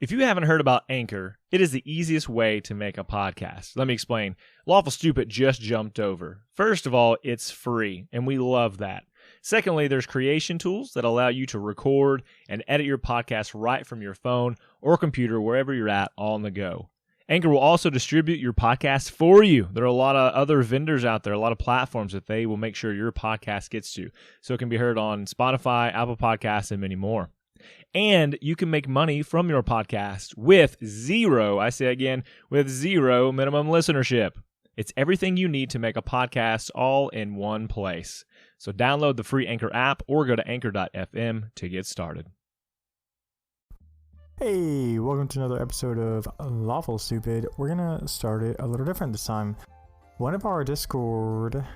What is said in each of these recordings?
If you haven't heard about Anchor, it is the easiest way to make a podcast. Let me explain. Lawful Stupid just jumped over. First of all, it's free, and we love that. Secondly, there's creation tools that allow you to record and edit your podcast right from your phone or computer, wherever you're at, all on the go. Anchor will also distribute your podcast for you. There are a lot of other vendors out there, a lot of platforms that they will make sure your podcast gets to. So it can be heard on Spotify, Apple Podcasts, and many more. And you can make money from your podcast with zero minimum listenership. It's everything you need to make a podcast all in one place. So download the free Anchor app or go to anchor.fm to get started. Hey, welcome to another episode of Lawful Stupid. We're going to start it a little different this time. One of our Discordians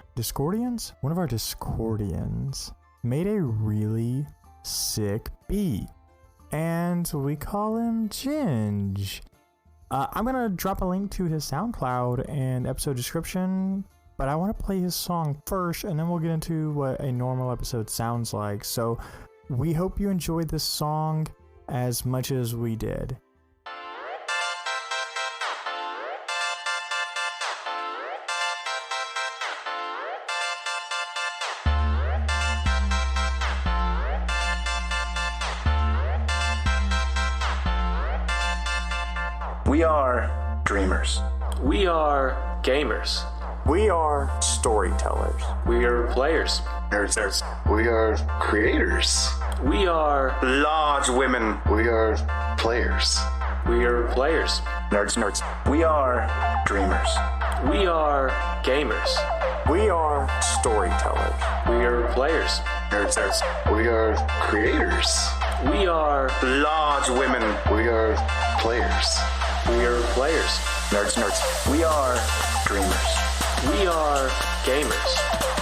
made a really sick beat, and we call him Ginge. I'm going to drop a link to his SoundCloud and episode description, but I want to play his song first, and then we'll get into what a normal episode sounds like. So we hope you enjoyed this song as much as we did. We are dreamers. We are gamers. We are storytellers. We are players. Nerds. We are creators. We are large women. We are players. We are players. Nerds. We are dreamers. We are gamers. We are storytellers. We are players. Nerds. We are creators. We are large women. We are players. We are players. Nerds. We are dreamers. We are gamers.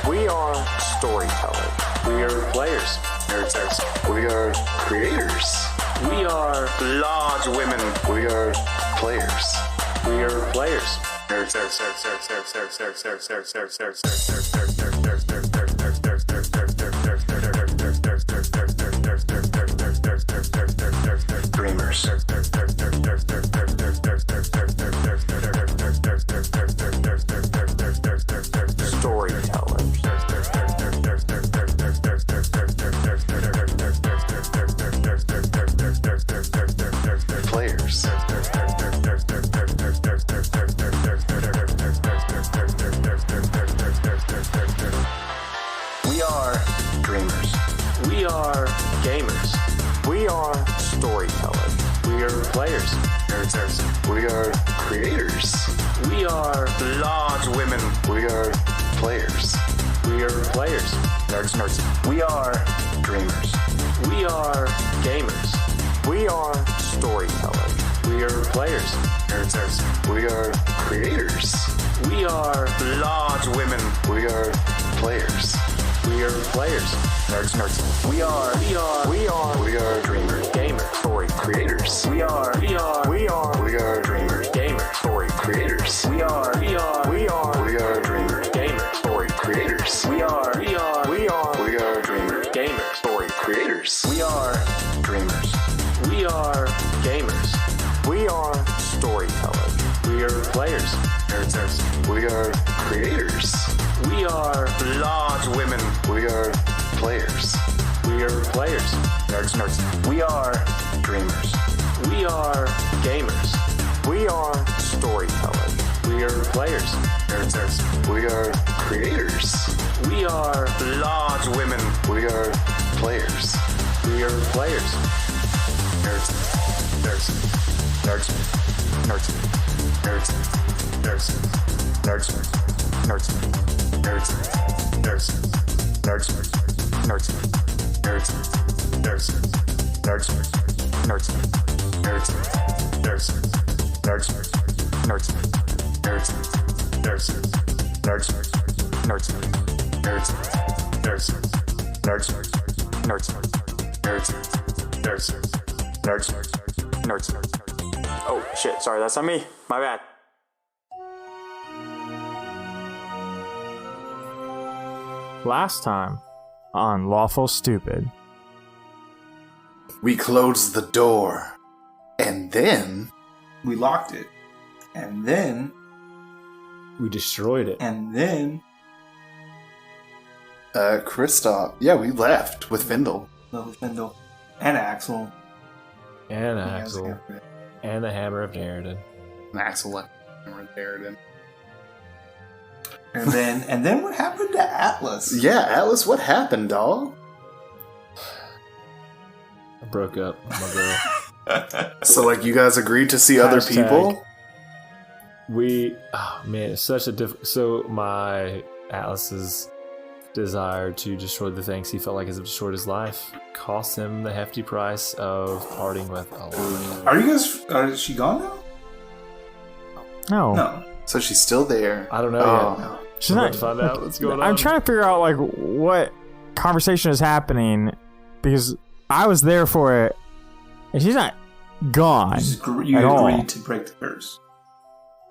We are storytellers. We are players. Nerds. We are creators. We are large women. We are players. We are players. Nerds. Dreamers. Storytellers. Players. We are dreamers. We are gamers. We are storytellers. We are players. Nerds. We are creators. We are large women. We are players. We are players. Nerds. We are dreamers. We are gamers. We are storytellers. We are players. Nerds. We are creators. We are large women. We are players. We are players. Nerds. We are dreamers. Gamers. Story creators. We are dreamers. gamers. Story creators. We are dreamers. gamers. Story creators. We are dreamers. gamers. Story creators. We are dreamers. We are gamers. We are storytellers. We are players. Nerds. We are creators. We are large women. We are players. We are players. Nerds. We are dreamers. We are gamers. We are storytellers. We are players. Nerds. We are creators. We are large women. We are players. We are players. Nerds. Oh shit, sorry, that's on me. My bad. Last time on Lawful Stupid. We closed the door And then we locked it. And then... We destroyed it. And then... Kristoff. Yeah, we left with Findle. Little Findle. And Axel. And Yeah, Axel. And the Hammer of Darrington. And Axel left. And we're there. And then what happened to Atlas? Yeah, Atlas, what happened, dog? I broke up with my girl. So, like, you guys agreed to see other Hashtag. people? Oh man, it's such a so my Atlas's desire to destroy the things he felt like has destroyed his life cost him the hefty price of parting with Alana. Are you guys... Is she gone now? No. So she's still there. I don't know Oh. yet. She's We're not. about to find out what's going on. I'm trying to figure out like what conversation is happening because I was there for it, and she's not gone You at all. agreed to break the curse.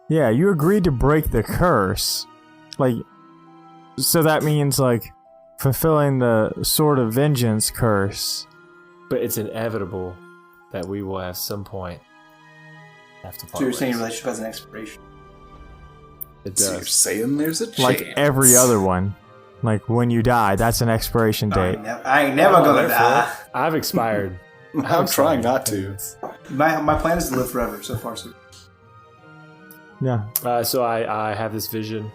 Yeah, you agreed to break the curse, like, so that means like fulfilling the Sword of Vengeance curse. But it's inevitable that we will at some point have to part So you're saying ways. your relationship has an expiration? It So you're does. saying there's a chance. Like every other one. Like when you die, that's an expiration date. I ain't never gonna die. I've expired. I'm trying not to. My plan is to live forever. So far, so Yeah. So I have this vision.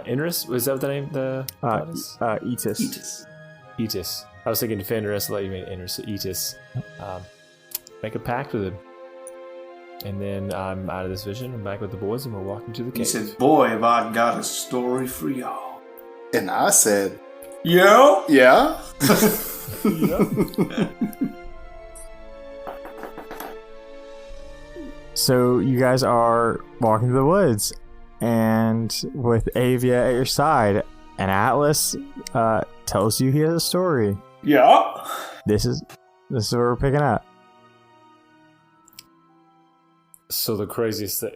Inris, was that what the name? The goddess? Etis. Etis. Etis. I was thinking Fenris, let you make Inris. So Etis. Make a pact with him. And then I'm out of this vision. I'm back with the boys, and we're walking to the He cave. said, "Boy, have I got a story for y'all." And I said, Yo. yeah? So you guys are walking through the woods, and with Avia at your side, and Atlas tells you he has a story. Yeah. This is where we're picking up. So the craziest thing.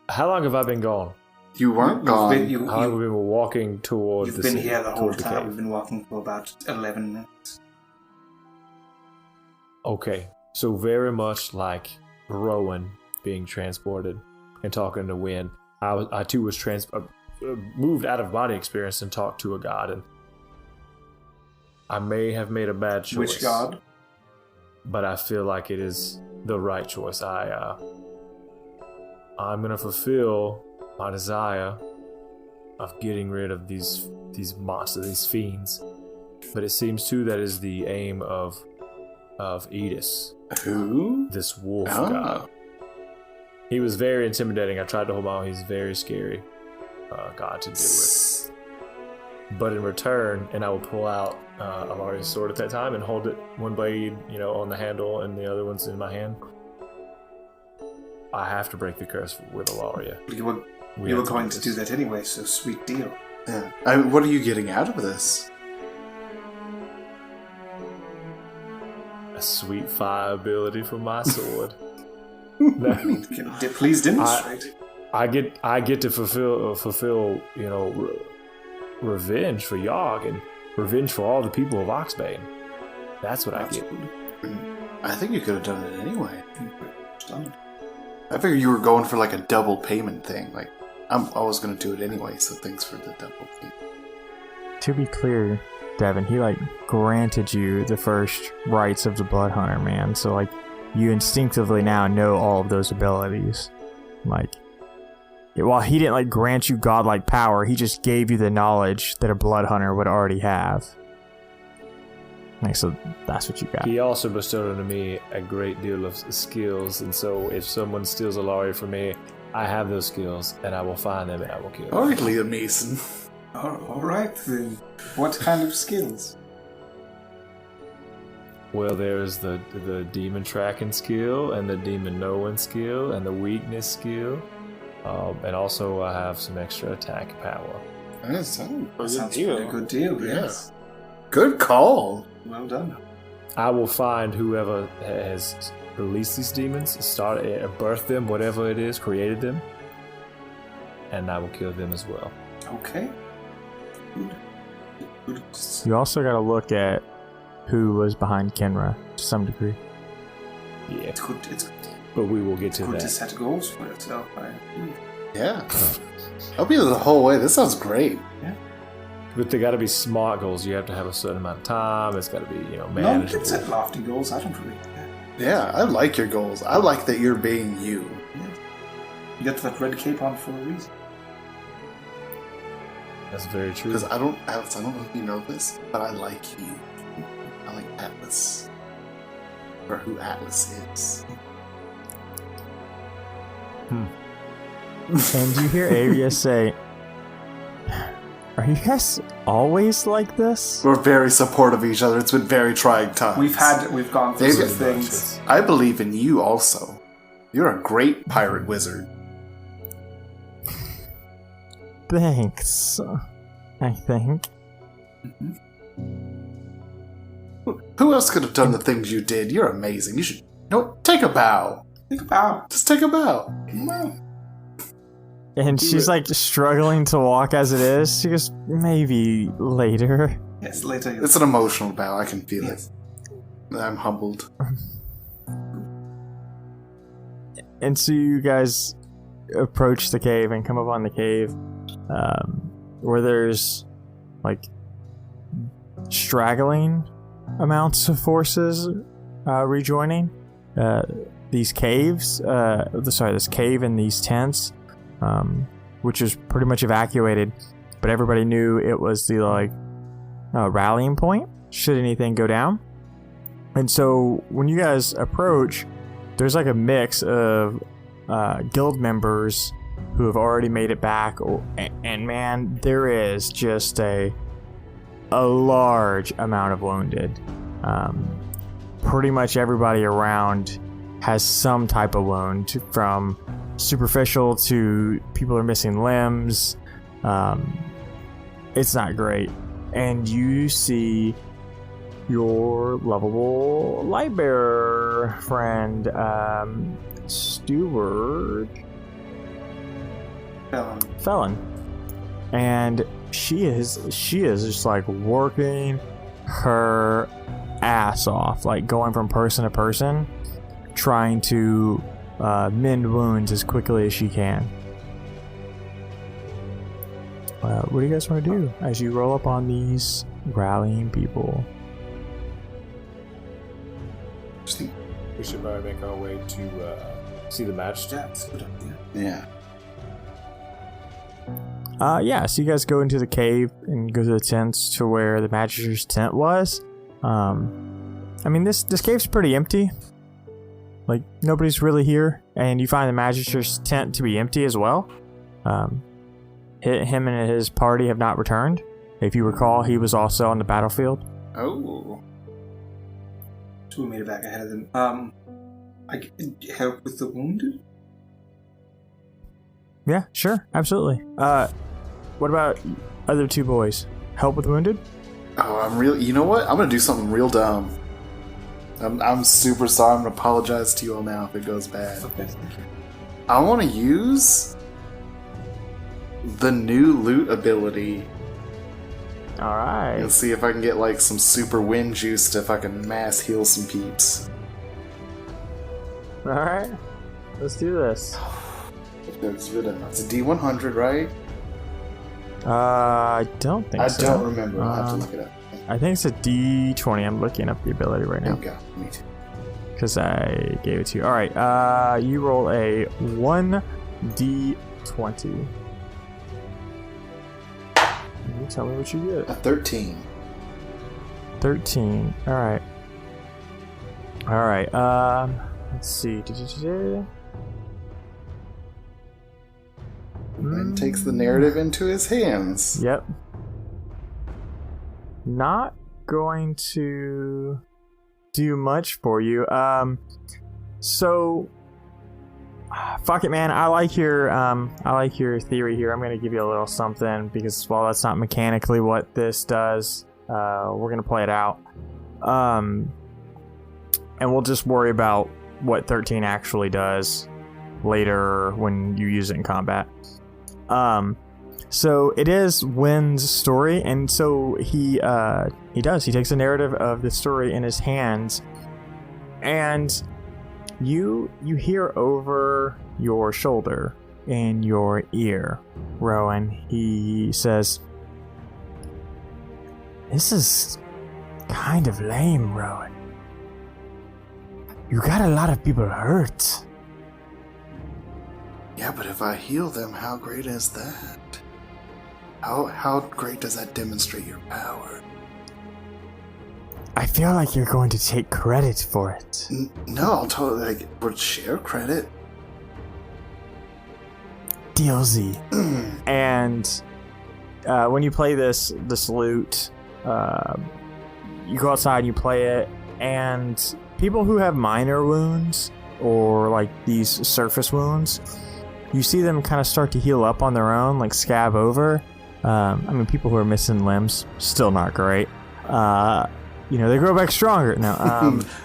How long have I been gone? You weren't gone. How long have we been walking toward You've the been city, here the whole toward the time. cave? We've been walking for about 11 minutes. Okay, so very much like Rowan being transported and talking to Wynn, I too was moved out of body experience and talked to a god, and I may have made a bad choice. Which god? But I feel like it is the right choice. I'm gonna fulfill my desire of getting rid of these monsters, these fiends. But it seems too that is the aim of Edis, Who? this wolf Oh. god. He was very intimidating. I tried to hold my own. He's very scary god to deal with. But in return, and I will pull out Alaria's sword at that time and hold it, one blade, on the handle and the other one's in my hand. I have to break the curse with Alaria. You were going to do that anyway, so sweet deal. Yeah. What are you getting out of this? A sweet fire ability from my sword. Please demonstrate. I get to fulfill revenge for Yogg and revenge for all the people of Oxbane. That's what I get. I think you could have done it anyway. I figured you were going for like a double payment thing. Like, I was going to do it anyway, so thanks for the double payment. To be clear, Devin, he granted you the first rights of the Blood Hunter, man. So you instinctively now know all of those abilities. While he didn't grant you godlike power, he just gave you the knowledge that a Blood Hunter would already have. So that's what you got. He also bestowed on me a great deal of skills, and so if someone steals Alaria from me, I have those skills, and I will find them and I will kill them. All right, Liam Mason. All right, then. What kind of skills? Well, there's the demon tracking skill, and the demon knowing skill, and the weakness skill, and also I have some extra attack power. That sounds Sounds like a good deal, yes. Good call. Well done. I will find whoever has released these demons, birthed them, whatever it is, created them, and I will kill them as well. Okay. Good. You also got to look at who was behind Kenra to some degree. Yeah, It's good. It's but we will get to good that. to set goals for yourself. Yeah. I'll be there the whole way. This sounds great. But they got to be smart goals. You have to have a certain amount of time. It's got to be, No one manageable. can set lofty goals. I don't really. Yeah, I like your goals. I like that you're being you. You got that red cape on for a reason. That's very true. Because Alex, I don't know if you know this, but I like you. I like Atlas. Or who Atlas is. And you hear Avia say, "Are you guys always like this?" We're very supportive of each other. It's been very trying times. We've gone through some things. I believe in you also. You're a great pirate wizard. Thanks. I think. Who else could have done the things you did? You're amazing. You should take a bow. Think about. Just take a bow. And she's like struggling to walk as it is. She goes, "Maybe later." Yes, later. It's an emotional bow. I can feel it. I'm humbled. And so you guys approach the cave and come up on the cave, where there's like straggling amounts of forces rejoining these caves. This cave and these tents, which is pretty much evacuated, but everybody knew it was the rallying point should anything go down. And so when you guys approach, there's like a mix of guild members who have already made it back, and man, there is just a large amount of wounded. Pretty much everybody around has some type of wound, from superficial to people are missing limbs. It's not great. And you see your lovable lightbearer friend, Steward Felon, and she is just like working her ass off, like going from person to person, trying to mend wounds as quickly as she can. What do you guys want to do as you roll up on these rallying people? We should probably make our way to see the match. Yeah. So you guys go into the cave and go to the tents to where the Magister's tent was. This cave's pretty empty. Like, nobody's really here, and you find the Magister's tent to be empty as well. Him and his party have not returned. If you recall, he was also on the battlefield. Oh. So we made it back ahead of them. I can help with the wounded? Yeah, sure, absolutely. What about other two boys? Help with wounded? Oh, you know what? I'm gonna do something real dumb. I'm super sorry. I'm gonna apologize to you all now if it goes bad. Okay, thank you. I want to use the new loot ability All right. and see if I can get like some super wind juice to fucking mass heal some peeps. All right. Let's do this. It's a D100, right? I don't think so. I don't remember. I'll have to look it up. I think it's a D20. I'm looking up the ability right now. There you go. Me too. Because I gave it to you. All right. You roll a 1D20. You tell me what you get. A 13. 13. All right. All right. Let's see. And takes the narrative into his hands. Yep. Not going to do much for you. So fuck it, man. I like your theory here. I'm gonna give you a little something because while that's not mechanically what this does, we're gonna play it out. And we'll just worry about what 13 actually does later when you use it in combat. So it is Wynn's story, and so he takes a narrative of the story in his hands, and you hear over your shoulder in your ear, Rowan. He says, "This is kind of lame, Rowan. You got a lot of people hurt." Yeah, but if I heal them, how great is that? How great does that demonstrate your power? I feel like you're going to take credit for it. No, I'll totally would share credit. DLZ. And when you play this lute, you go outside and you play it, and people who have minor wounds or like these surface wounds, you see them kind of start to heal up on their own, like scab over. I mean, people who are missing limbs, still not great. They grow back stronger. No,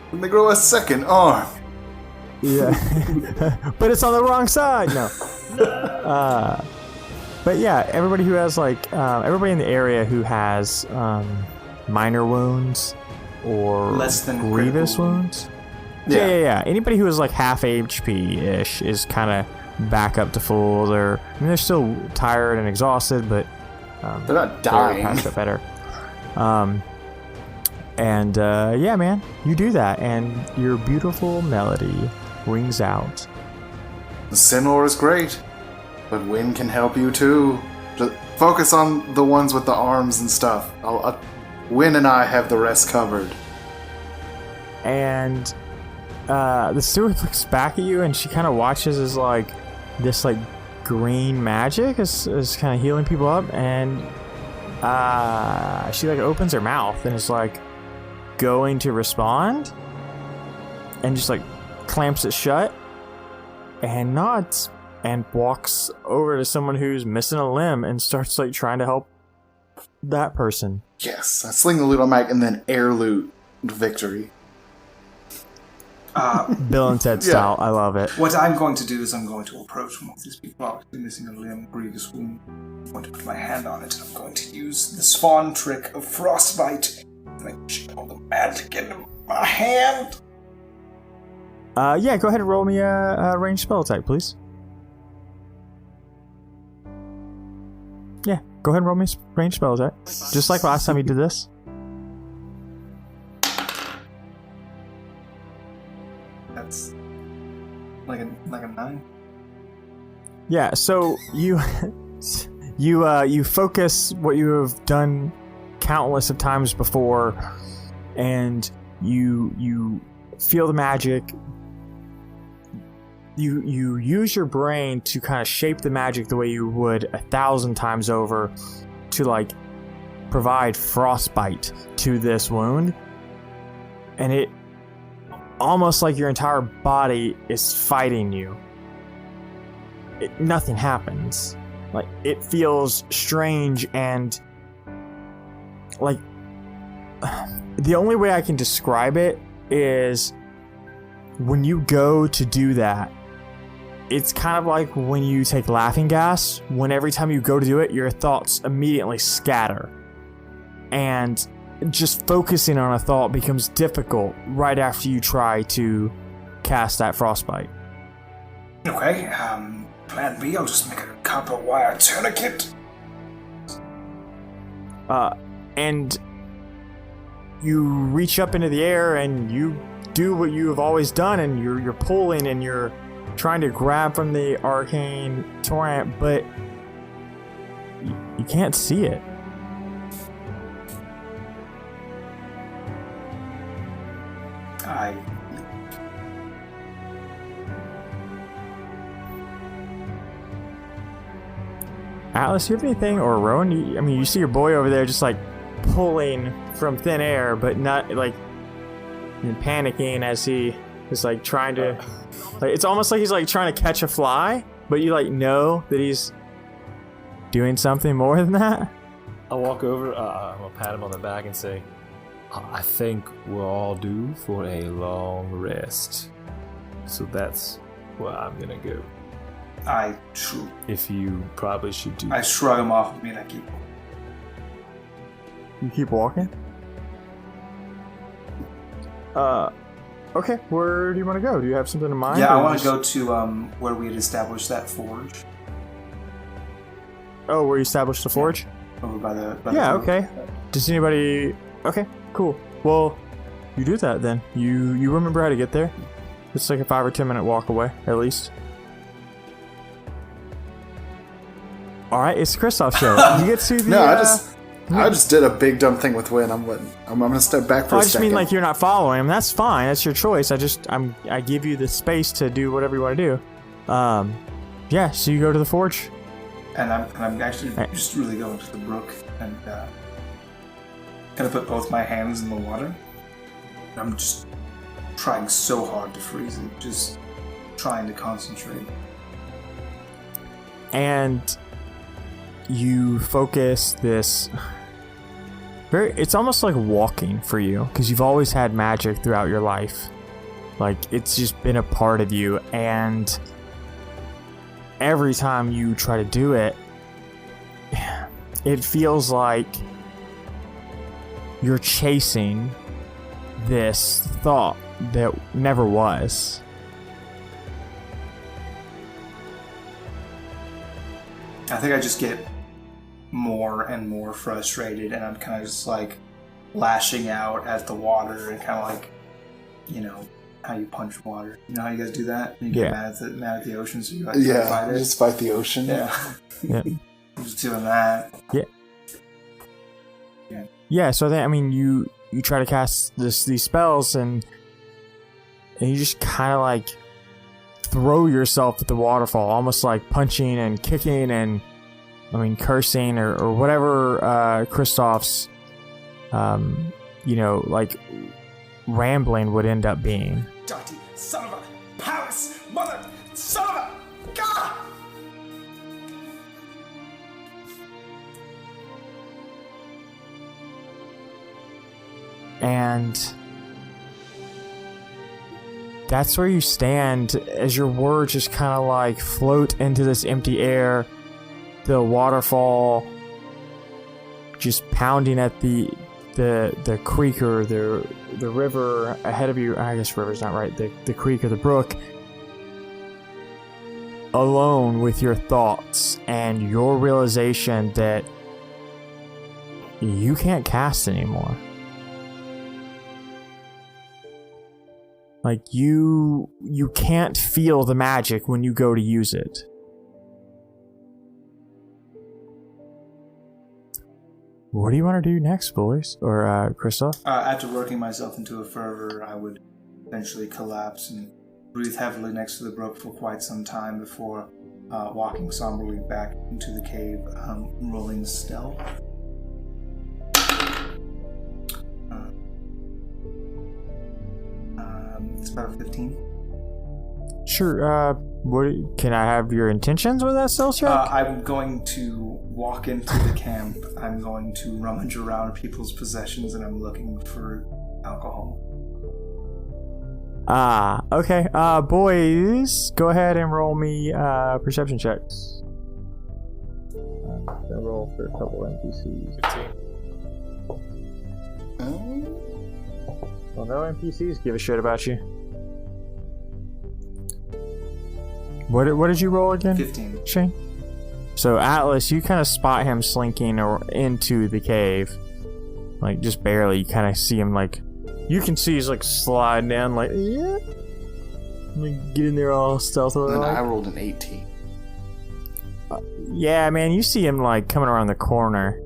When they grow a second arm. yeah, but it's on the wrong side. No. But yeah, everybody who has everybody in the area who has minor wounds or Less than grievous critical. wounds. Yeah. Anybody who is like half HP-ish is kind of back up to full. They're still tired and exhausted, but They're not dying. patched up better. Yeah, man, you do that, and your beautiful melody rings out. The Sinlor is great, but Win can help you too. Just focus on the ones with the arms and stuff. Win and I have the rest covered. And the steward looks back at you, and she kind of watches as this green magic is kind of healing people up, and she opens her mouth and is going to respond, and just clamps it shut and nods and walks over to someone who's missing a limb and starts trying to help that person. Yes, I sling the loot on Mike and then air loot victory. Bill and Ted style. I love it. What I'm going to do is I'm going to approach one of these people, obviously missing a limb, grievous wound. I'm going to put my hand on it, and I'm going to use the Spawn trick of Frostbite. And I channel the magic into my hand. Yeah, go ahead and roll me a ranged spell attack, please. Yeah, go ahead and roll me a ranged spell attack. Just like last time you did this. That's like a 9. Yeah, so you focus what you have done countless of times before, and you feel the magic. You use your brain to kind of shape the magic the way you would 1,000 times over to provide frostbite to this wound, and it almost like your entire body is fighting you. Nothing happens. It feels strange, and the only way I can describe it is when you go to do that, it's kind of like when you take laughing gas, when every time you go to do it, your thoughts immediately scatter. And just focusing on a thought becomes difficult right after you try to cast that frostbite. Okay, plan B, I'll just make a copper wire tourniquet. And you reach up into the air and you do what you have always done, and you're pulling and you're trying to grab from the arcane torrent, but you can't see it. Atlas, you have anything, or Rowan? You see your boy over there just pulling from thin air, but not panicking as he is trying to. It's almost like he's trying to catch a fly, but you know that he's doing something more than that. I'll walk over, I'll pat him on the back and say, I think we're all due for a long rest. So that's where I'm gonna go. If you probably should do. I shrug him off with me and I keep. You keep walking? Okay, where do you want to go? Do you have something in mind? Yeah, I or want to just- go to where we had established that forge Oh, where you established the forge? over by the. Yeah, brook. okay. Does anybody... Okay, cool. Well, you do that then. You remember how to get there? It's like a 5 or 10 minute walk away, at least. Alright, it's Kristoff's show. You get to the... No, I just did a big dumb thing with Win. I'm gonna step back for I a just second. mean like you're not following him. That's fine. That's your choice. I give you the space to do whatever you want to do. Yeah. So you go to the forge. And I'm actually just really going to the brook and kind of put both my hands in the water. And I'm just trying so hard to freeze it, just trying to concentrate. And you focus this. It's almost like walking for you because you've always had magic throughout your life. Like it's just been a part of you, and every time you try to do it, it feels like you're chasing this thought that never was. I think I just get more and more frustrated, and I'm kind of just like lashing out at the water and kind of like, you know, how you punch water. You know how you guys do that? You get mad at the ocean, so you like try to fight it. Just fight the ocean. Yeah. Yeah. I'm just doing that. Yeah, so then, I mean, you try to cast these spells, and you just kind of like throw yourself at the waterfall, almost like punching and kicking and, I mean, cursing or whatever Kristoff's, you know, like rambling would end up being. Dirty son of a palace mother son of a God! And that's where you stand as your words just kind of like float into this empty air. The waterfall just pounding at the creek or the river ahead of you. I guess river's not right. The creek or the brook. Alone with your thoughts and your realization that you can't cast anymore. Like you can't feel the magic when you go to use it. What do you want to do next, boys? Or Kristoff? After working myself into a fervor, I would eventually collapse and breathe heavily next to the brook for quite some time before walking somberly back into the cave, rolling stealth. It's about a 15. Sure. Can I have your intentions with that stealth check? I'm going to walk into the camp. I'm going to rummage around people's possessions, and I'm looking for alcohol. Okay. Boys, go ahead and roll me perception checks. I'm gonna roll for a couple NPCs. 15. Well, no NPCs give a shit about you. What did you roll again? 15. Shane? So Atlas, you kind of spot him slinking into the cave. Like, just barely. You kind of see him, like... You can see he's, like, sliding down, like, yeah. Like, get in there all stealthily. And like. I rolled an 18. Yeah, man, you see him, like, coming around the corner.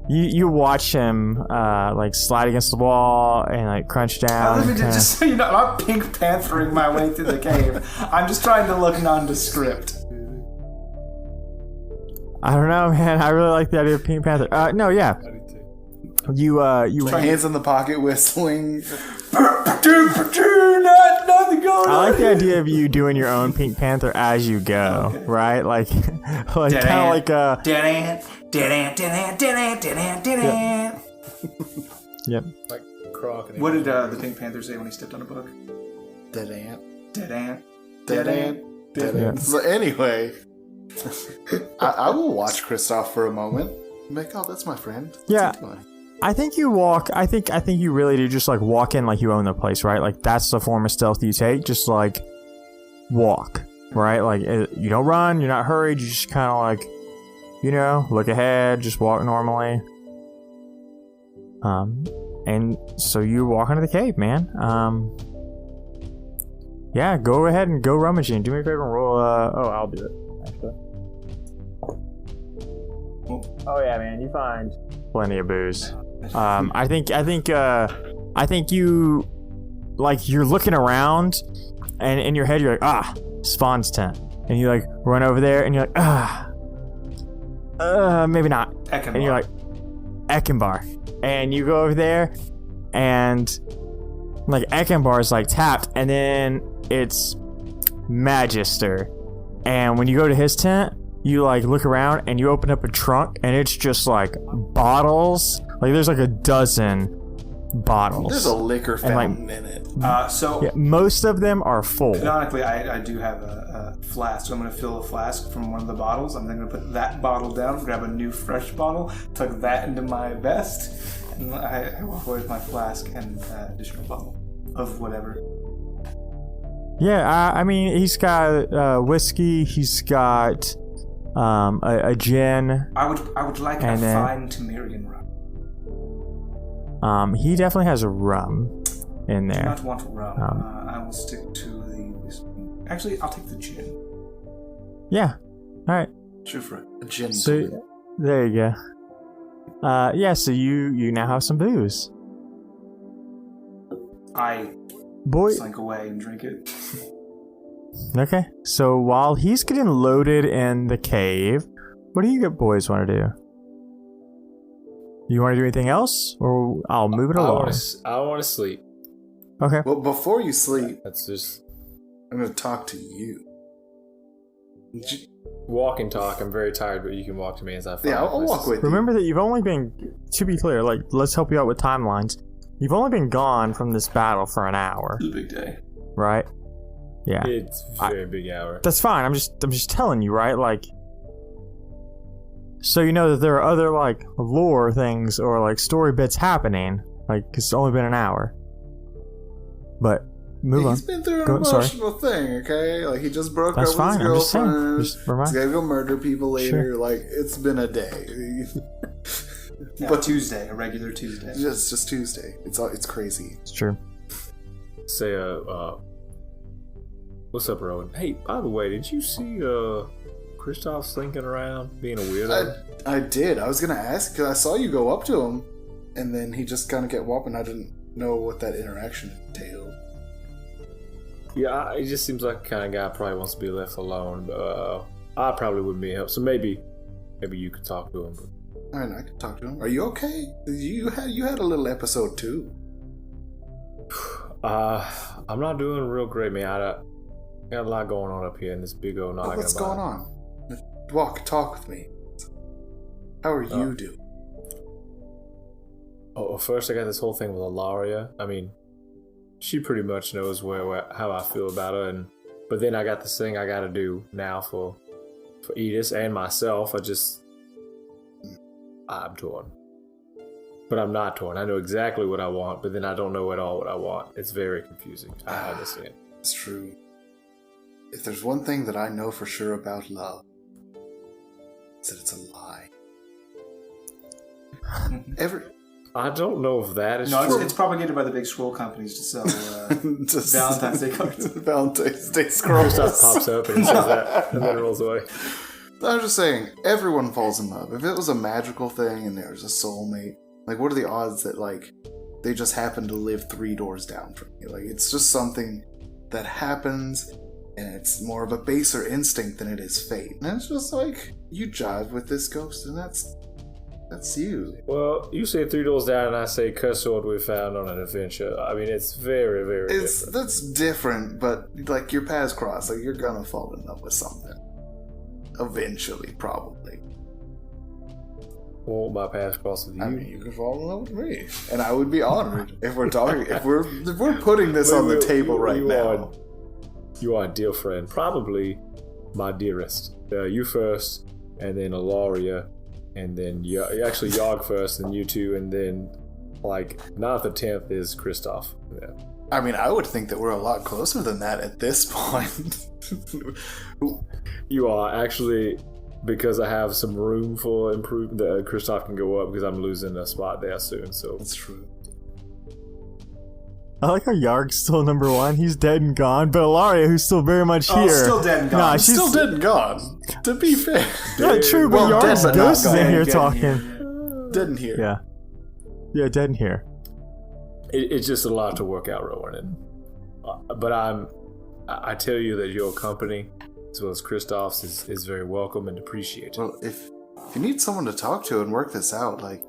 You watch him, like, slide against the wall and, like, crunch down. Just so you know, I'm not Pink Panthering my way through the cave. I'm just trying to look nondescript. I don't know, man. I really like the idea of Pink Panther. No, yeah. You Hands in the pocket, whistling. Nothing going I on. like the idea of you doing your own Pink Panther as you go, Okay. right? Like kind of like a... Yep. Like Croc. What did the Pink Panther say when he stepped on a book? Dead ant. Dead ant. Dead ant. Dead Yeah. ant. So anyway, I will watch Kristoff for a moment. I'm like, oh, that's my friend. What's Yeah. he doing? I think you walk. I think you really do just like walk in like you own the place, right? Like that's the form of stealth you take. Just like walk, right? Like you don't run. You're not hurried. You just kind of like, look ahead. Just walk normally. And so you walk into the cave, man. Yeah, go ahead and go rummaging. Do me a favor and roll. I'll do it. Actually. Oh yeah, man. You find plenty of booze. I think you, like, you're looking around, and in your head you're like, Spawn's tent, and you like run over there, and you're like, maybe not, Eckenbar. and you're like, Eckenbar, and you go over there, and like Eckenbar is like tapped, and then it's Magister, and when you go to his tent, you like look around and you open up a trunk and it's just like bottles. Like there's like a dozen bottles. There's a liquor fountain in it. Yeah, most of them are full. Canonically, I do have a flask. So I'm going to fill a flask from one of the bottles. I'm then going to put that bottle down, grab a new fresh bottle, tuck that into my vest, and I walk away with my flask and additional bottle of whatever. Yeah, I mean, he's got whiskey. He's got a gin. I would like a fine Temerian rum. He definitely has a rum in there. I do not want rum. I will stick to the whiskey. Actually, I'll take the gin. Yeah. All right. Sure, for a gin. So there you go. Yeah. So you now have some booze. I Boy. slink away and drink it. Okay. So while he's getting loaded in the cave, what do you boys want to do? You want to do anything else, or I'll move it along? I want to sleep. Okay. Well, before you sleep, That's just I'm going to talk to you. walk and talk. I'm very tired, but you can walk to me as I find Yeah, I'll walk with you. Remember that you've only been, to be clear, like, let's help you out with timelines. You've only been gone from this battle for an hour, It's a big day. right? Yeah. It's a very big hour. That's fine. I'm just telling you, right? Like, so you know that there are other like lore things or like story bits happening. Like, it's only been an hour. But move on. He's been through an Go- sorry. emotional thing, okay? Like, he just broke That's up fine. with I'm his just saying. girlfriend. Just remind- He's gotta go murder people later. Sure. Like, it's been a day. Yeah, But- Tuesday, a regular Tuesday. It's just Tuesday. It's crazy. It's true. Say, what's up, Rowan? Hey, by the way, did you see Kristoff slinking around being a weirdo? I did. I was gonna ask because I saw you go up to him, and then he just kind of get whopping. I didn't know what that interaction entailed. Yeah, he just seems like the kind of guy probably wants to be left alone. But I probably wouldn't be help. So maybe you could talk to him. But I mean, I can talk to him. Are you okay? You had a little episode too. I'm not doing real great, man. I got a lot going on up here in this big old noggin. What's going on? Talk with me. How are you doing? Oh, first I got this whole thing with Alaria. I mean, she pretty much knows how I feel about her, but then I got this thing I got to do now for Edith and myself. I'm torn. But I'm not torn. I know exactly what I want, but then I don't know at all what I want. It's very confusing. I understand. It's true. If there's one thing that I know for sure about love, it's that it's a lie. I don't know if that is No, true. it's propagated by the big scroll companies to sell Valentine's Day cards. Valentine's Day scrolls. Kristoff pops up and he says that, and then rolls away. I'm just saying, everyone falls in love. If it was a magical thing and there's a soulmate, like, what are the odds that, like, they just happen to live 3 doors down from you? Like, it's just something that happens, and it's more of a baser instinct than it is fate. And it's just like, you jive with this ghost, and that's you. Well, you say 3 doors down, and I say cuss sword we found on an adventure. I mean, it's very, very different. That's different, but, like, your paths cross. Like, you're gonna fall in love with something. Eventually, probably. Well, my paths cross with you. I mean, you can fall in love with me, and I would be honored if we're talking. If we're putting this on the table right now. You are a dear friend, probably my dearest. You first, and then Alaria, and then actually Yogg first, and you two, and then like 9th or 10th is Kristoff. Yeah. I mean, I would think that we're a lot closer than that at this point. You are actually, because I have some room for improvement. Kristoff can go up because I'm losing a spot there soon. So That's true. I like how Yarg's still number 1. He's dead and gone, but Ilaria, who's still very much here. Still dead and gone. Nah, she's Still dead and gone. To be fair. Not true, but Well, Yarg's dead but not ghost is in gone. here Dead talking. Dead in here. Yeah. Yeah, dead in here. it's just a lot to work out, Rowan. And but I tell you that your company, as well as Kristoff's, is very welcome and appreciated. Well, if you need someone to talk to and work this out, like,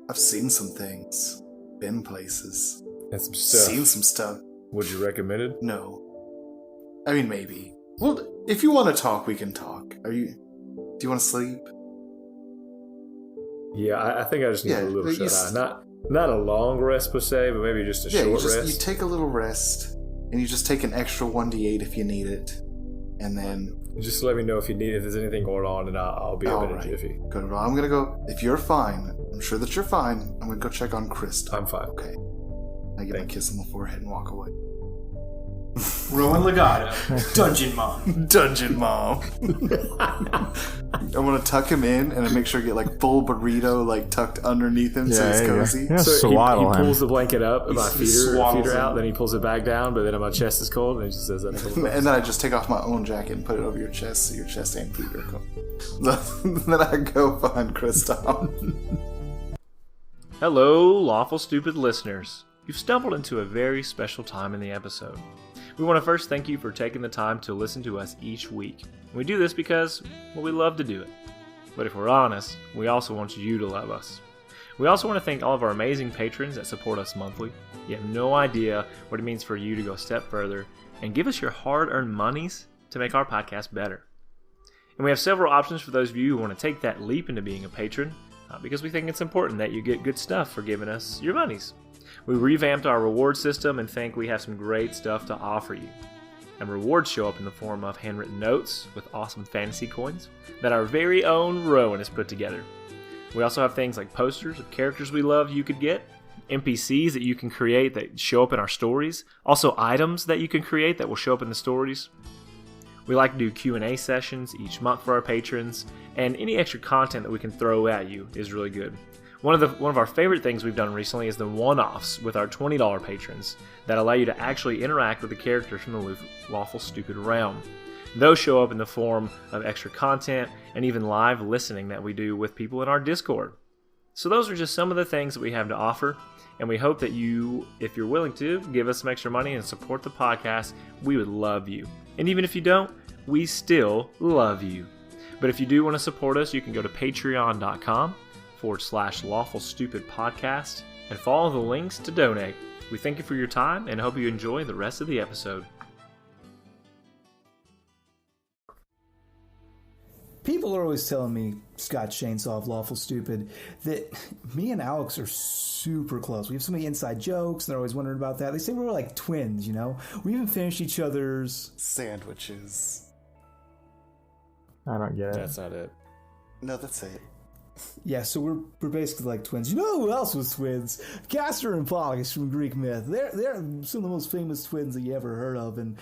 I've seen some things, been places, And some stuff. seen some stuff. Would you recommend it? No. I mean, maybe. Well, if you want to talk, we can talk. Do you want to sleep? Yeah, I think I just need Yeah, a little you shut eye. Not a long rest per se, but maybe just a Yeah, short you rest. take a little rest, and you just take an extra 1d8 if you need it, and then Just let me know if there's anything going on, and I'll be up in a jiffy. Good. Well, I'm gonna go. If you're fine, I'm sure that you're fine. I'm gonna go check on Kristoff. I'm fine. Okay. I give him a kiss on the forehead and walk away. Rowan Legato, Dungeon Mom. Dungeon Mom. I'm gonna tuck him in and make sure I get like full burrito like tucked underneath him so he's there you go. cozy. Yeah, So swaddle he him. pulls the blanket up, and my He feet swaddles are out, him. then he pulls it back down, but then my chest is cold, and he just says that. And then I just take off my own jacket and put it over your chest so your chest and feet are cold. Then I go find Kristoff. Hello, Lawful Stupid listeners. You've stumbled into a very special time in the episode. We want to first thank you for taking the time to listen to us each week. We do this because, well, we love to do it. But if we're honest, we also want you to love us. We also want to thank all of our amazing patrons that support us monthly. You have no idea what it means for you to go a step further and give us your hard-earned monies to make our podcast better. And we have several options for those of you who want to take that leap into being a patron, because we think it's important that you get good stuff for giving us your monies. We revamped our reward system and think we have some great stuff to offer you. And rewards show up in the form of handwritten notes with awesome fantasy coins that our very own Rowan has put together. We also have things like posters of characters we love you could get, NPCs that you can create that show up in our stories, also items that you can create that will show up in the stories. We like to do Q&A sessions each month for our patrons, and any extra content that we can throw at you is really good. One of our favorite things we've done recently is the one-offs with our $20 patrons that allow you to actually interact with the characters from the Lawful Stupid realm. Those show up in the form of extra content and even live listening that we do with people in our Discord. So those are just some of the things that we have to offer, and we hope that you, if you're willing to, give us some extra money and support the podcast. We would love you. And even if you don't, we still love you. But if you do want to support us, you can go to patreon.com/Lawful Stupid Podcast and follow the links to donate. We thank you for your time and hope you enjoy the rest of the episode. People are always telling me, Scott Chainsaw of Lawful Stupid, that me and Alex are super close. We have so many inside jokes, and they're always wondering about that. They say we're like twins, you know? We even finish each other's... Sandwiches. I don't get it. That's not it. No, that's it. Yeah, so we're basically like twins. You know who else was twins? Castor and Pollux from Greek myth. They're some of the most famous twins that you ever heard of, and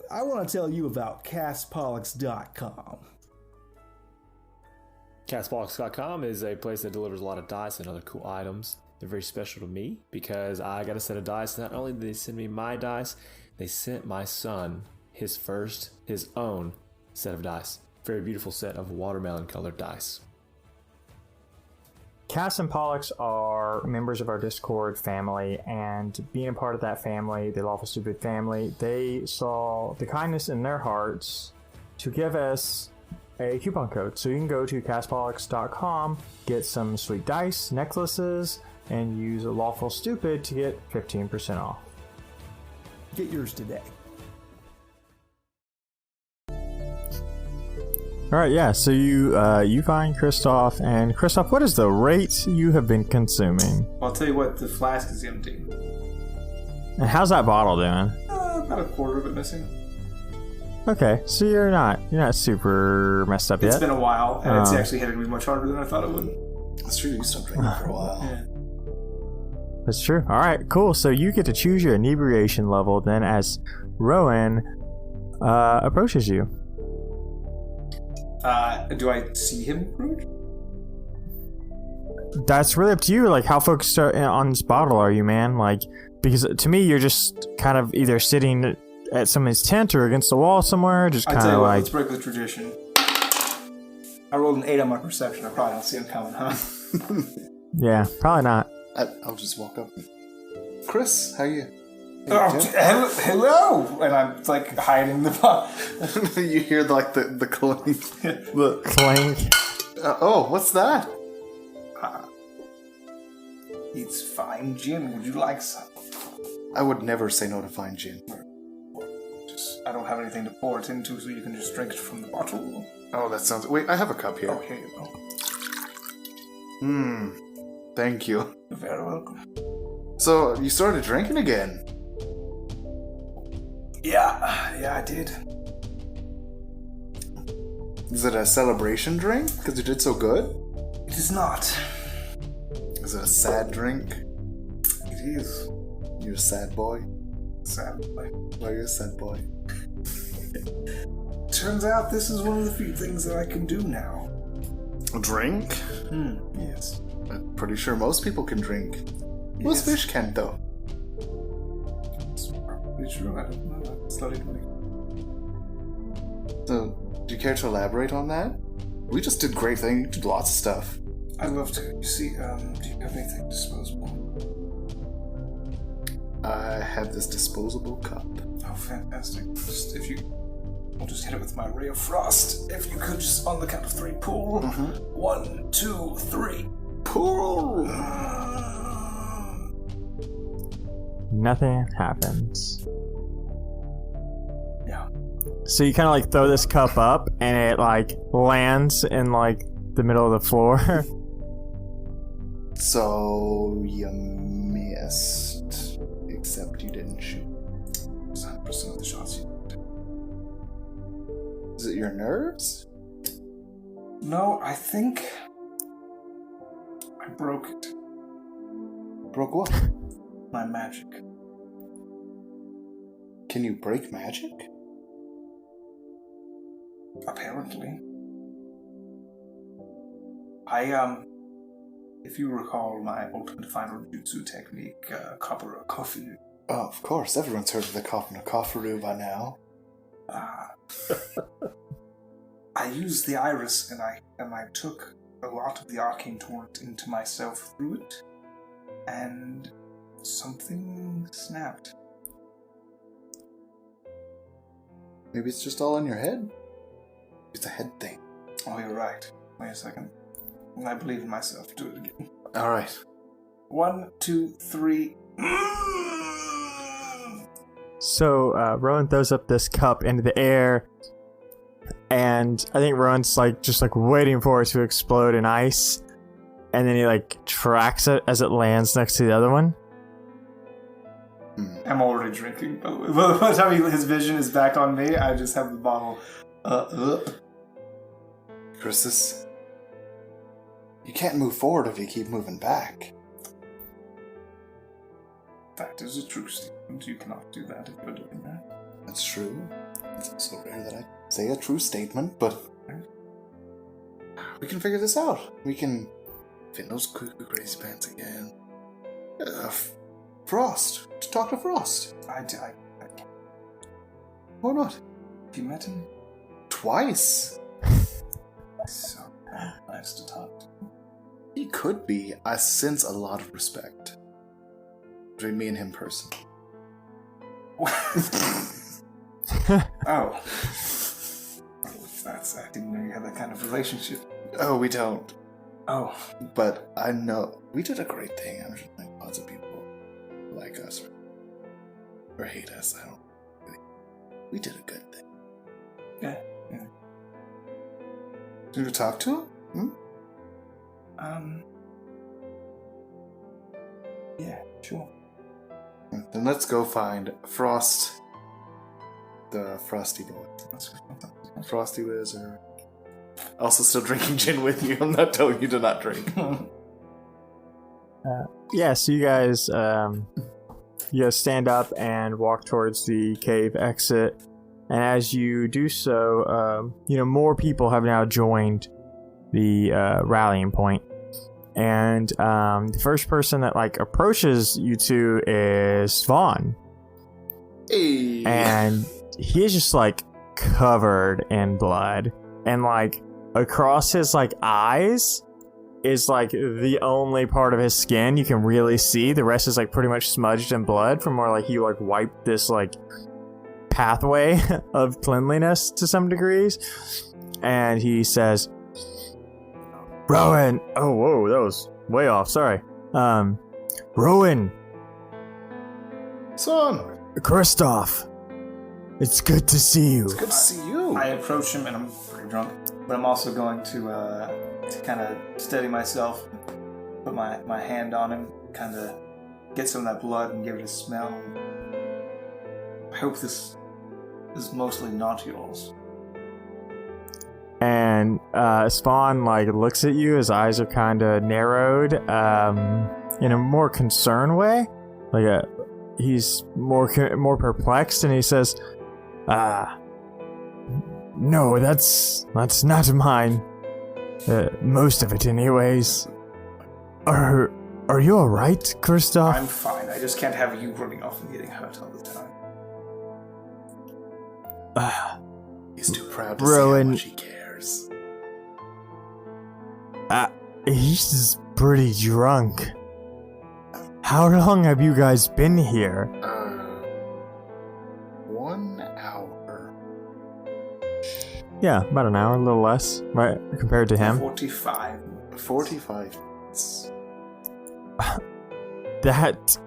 I want to tell you about castpollux.com. Castbox.com is a place that delivers a lot of dice and other cool items. They're very special to me because I got a set of dice. Not only did they send me my dice, they sent my son his own set of dice. Very beautiful set of watermelon colored dice. Cass and Pollux are members of our Discord family, and being a part of that family, the Lawful Stupid family, they saw the kindness in their hearts to give us a coupon code. So you can go to castpollux.com, get some sweet dice, necklaces, and use a Lawful Stupid to get 15% off. Get yours today. All right, yeah. So you find Kristoff, and Kristoff, what is the rate you have been consuming? I'll tell you what, the flask is empty. And how's that bottle doing? About a quarter of it missing. Okay, so you're not super messed up It's yet. been a while, and it's actually hitting me much harder than I thought it would. That's true. You stopped drinking for a while. Yeah. That's true. All right, cool. So you get to choose your inebriation level then as Rowan approaches you. Do I see him approach? That's really up to you. Like, how focused on this bottle are you, man? Like, because to me, you're just kind of either sitting at someone's tent or against the wall somewhere, just I kind tell you of what, like. let's break the tradition. I rolled an 8 on my perception. I probably don't see him coming, huh? Yeah, probably not. I'll just walk up. Chris, how you? Hello! And I'm like hiding the bottle. You hear like the clink. The, Clank. oh, what's that? It's fine gin. Would you like some? I would never say no to fine gin. I don't have anything to pour it into, so you can just drink it from the bottle. Oh, that sounds. Wait, I have a cup here. Oh, here you go. Thank you. You're very welcome. So you started drinking again? Yeah, I did. Is it a celebration drink? Because you did so good? It is not. Is it a sad drink? It is. You're a sad boy? Sad boy. Why are you a sad boy? Turns out this is one of the few things that I can do now. A drink? Yes. I'm pretty sure most people can drink. Most fish can't, though. It's probably true. I don't know. I studied money. So, do you care to elaborate on that? We just did great things. We did lots of stuff. I'd love to. You see, do you have anything disposable? I have this disposable cup. Oh, fantastic. I'll just hit it with my ray of frost. If you could just, on the count of 3, pull. 1, 2, 3. Pull! Nothing happens. Yeah. So you kind of like throw this cup up, and it like lands in like the middle of the floor. So, you missed. Except you didn't shoot. 100% of the shots you did. Is it your nerves? No, I think I broke it. Broke what? My magic. Can you break magic? Apparently. If you recall my ultimate final jutsu technique, Kapara Kofu. Oh, of course. Everyone's heard of the Kapara Kofu by now. I used the iris and I took a lot of the arcane torrent into myself through it, and something snapped. Maybe it's just all in your head? It's a head thing. Oh, you're right. Wait a second. I believe in myself. Do it again. Alright. 1, 2, 3. So Rowan throws up this cup into the air, and I think Rowan's like just like waiting for it to explode in ice, and then he like tracks it as it lands next to the other one. I'm already drinking, by the way. By the time his vision is back on me, I just have the bottle up. Chris, you can't move forward if you keep moving back. That is a true statement. You cannot do that if you're doing that. That's true. It's also rare that I say a true statement, but we can figure this out. We can fit those cuckoo crazy pants again. Frost. To talk to Frost. I can't. Why not? Have you met him? Twice. So nice to talk to. He could be. I sense a lot of respect between me and him personally. Oh. I didn't know you had that kind of relationship. Oh, we don't. Oh. But I know we did a great thing. I'm just like lots of people like us or hate us. I don't really. We did a good thing. Yeah. Did you talk to him? Yeah, sure. Then let's go find Frost. the Frosty Boy. Frosty Wizard. Also still drinking gin with you. I'm not telling you to not drink. Yeah, so you guys stand up and walk towards the cave exit. And as you do so, more people have now joined the rallying point. And the first person that approaches you two is Vaughn. Hey. And he is just covered in blood. And across his eyes is the only part of his skin you can really see. The rest is pretty much smudged in blood from where he wiped this pathway of cleanliness to some degrees. And he says, Rowan, oh whoa, that was way off, sorry. Rowan, Son, Kristoff, it's good to see you. it's good to see you. I approach him, and I'm pretty drunk, but I'm also going to kind of steady myself, put my hand on him, kind of get some of that blood and give it a smell. I hope this is mostly not yours. And Spawn looks at you. His eyes are kind of narrowed in a more concerned way. He's more perplexed, and he says, no, that's not mine. Most of it, anyways. Are you all right, Kristoff? I'm fine. I just can't have you running off and getting hurt all the time. He's too proud to Rowan, see how much he cares. He's pretty drunk. How long have you guys been here? 1 hour. Yeah, about an hour, a little less, right, compared to him. 45. 45 minutes. That's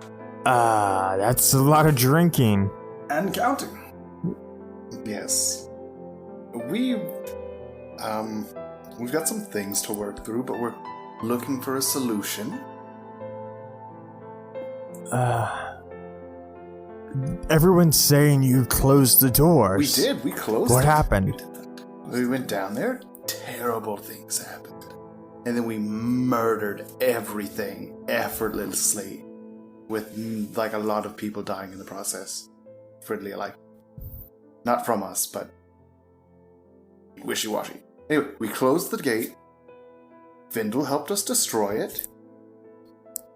a lot of drinking. And counting. Yes. We've got some things to work through, but we're looking for a solution. Everyone's saying you closed the doors. We did. We closed What it. happened? We went down there. Terrible things happened. And then we murdered everything effortlessly with a lot of people dying in the process. Fridley alike. Not from us, but wishy-washy. Anyway, we closed the gate. Vindel helped us destroy it.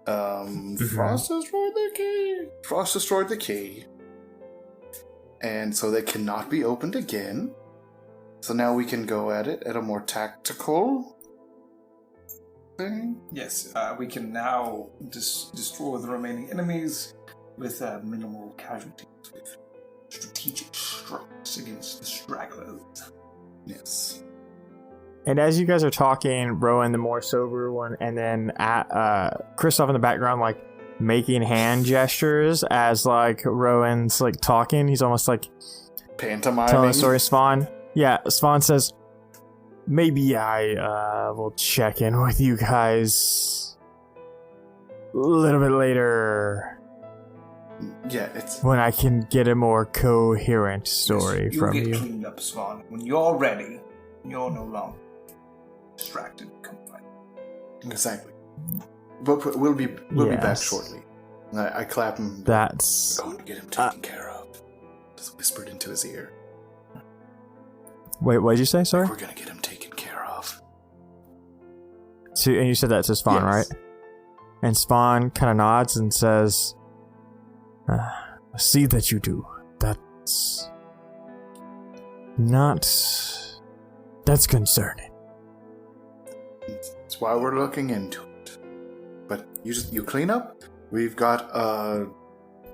Frost destroyed the key. Frost destroyed the key. And so they cannot be opened again. So now we can go at it at a more tactical thing. Yes, we can now destroy the remaining enemies with minimal casualties, with strategic strikes against the stragglers. Yes. And as you guys are talking, Rowan, the more sober one, and then Kristoff in the background, making hand gestures as Rowan's talking. He's almost Pantomiming. telling a story. Spawn. Yeah, Spawn says, maybe I will check in with you guys a little bit later. Yeah, it's... When I can get a more coherent story from You'll get you. cleaned up, Swan. When you're ready, you're no longer distracted. Come on. Exactly. But we'll be back Yes. shortly. And I clap him. That's... We're going to get him taken care of. Just whispered into his ear. Wait, what did you say? Sorry? We're going to get him taken care of. And you said that to Spawn, Yes. right? And Spawn kind of nods and says, I see that you do. That's not... That's concerning. That's why we're looking into it. But you clean up. We've got a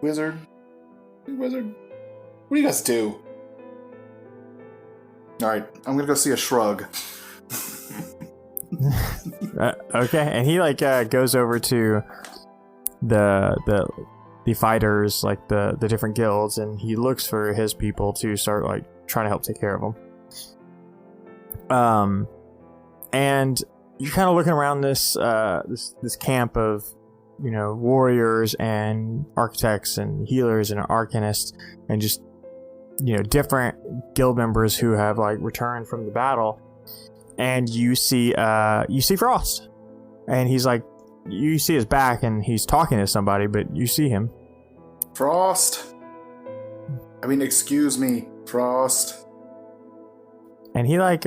wizard. Wizard. What do you guys do? Alright, I'm gonna go see a shrug. Okay, and he goes over to the fighters, the different guilds, and he looks for his people to start trying to help take care of them. And you're kind of looking around this camp of warriors and architects and healers and arcanists, and just different guild members who have like returned from the battle, and you see Frost, and he's like, you see his back, and he's talking to somebody, but you see him. Frost. Excuse me, Frost. And he like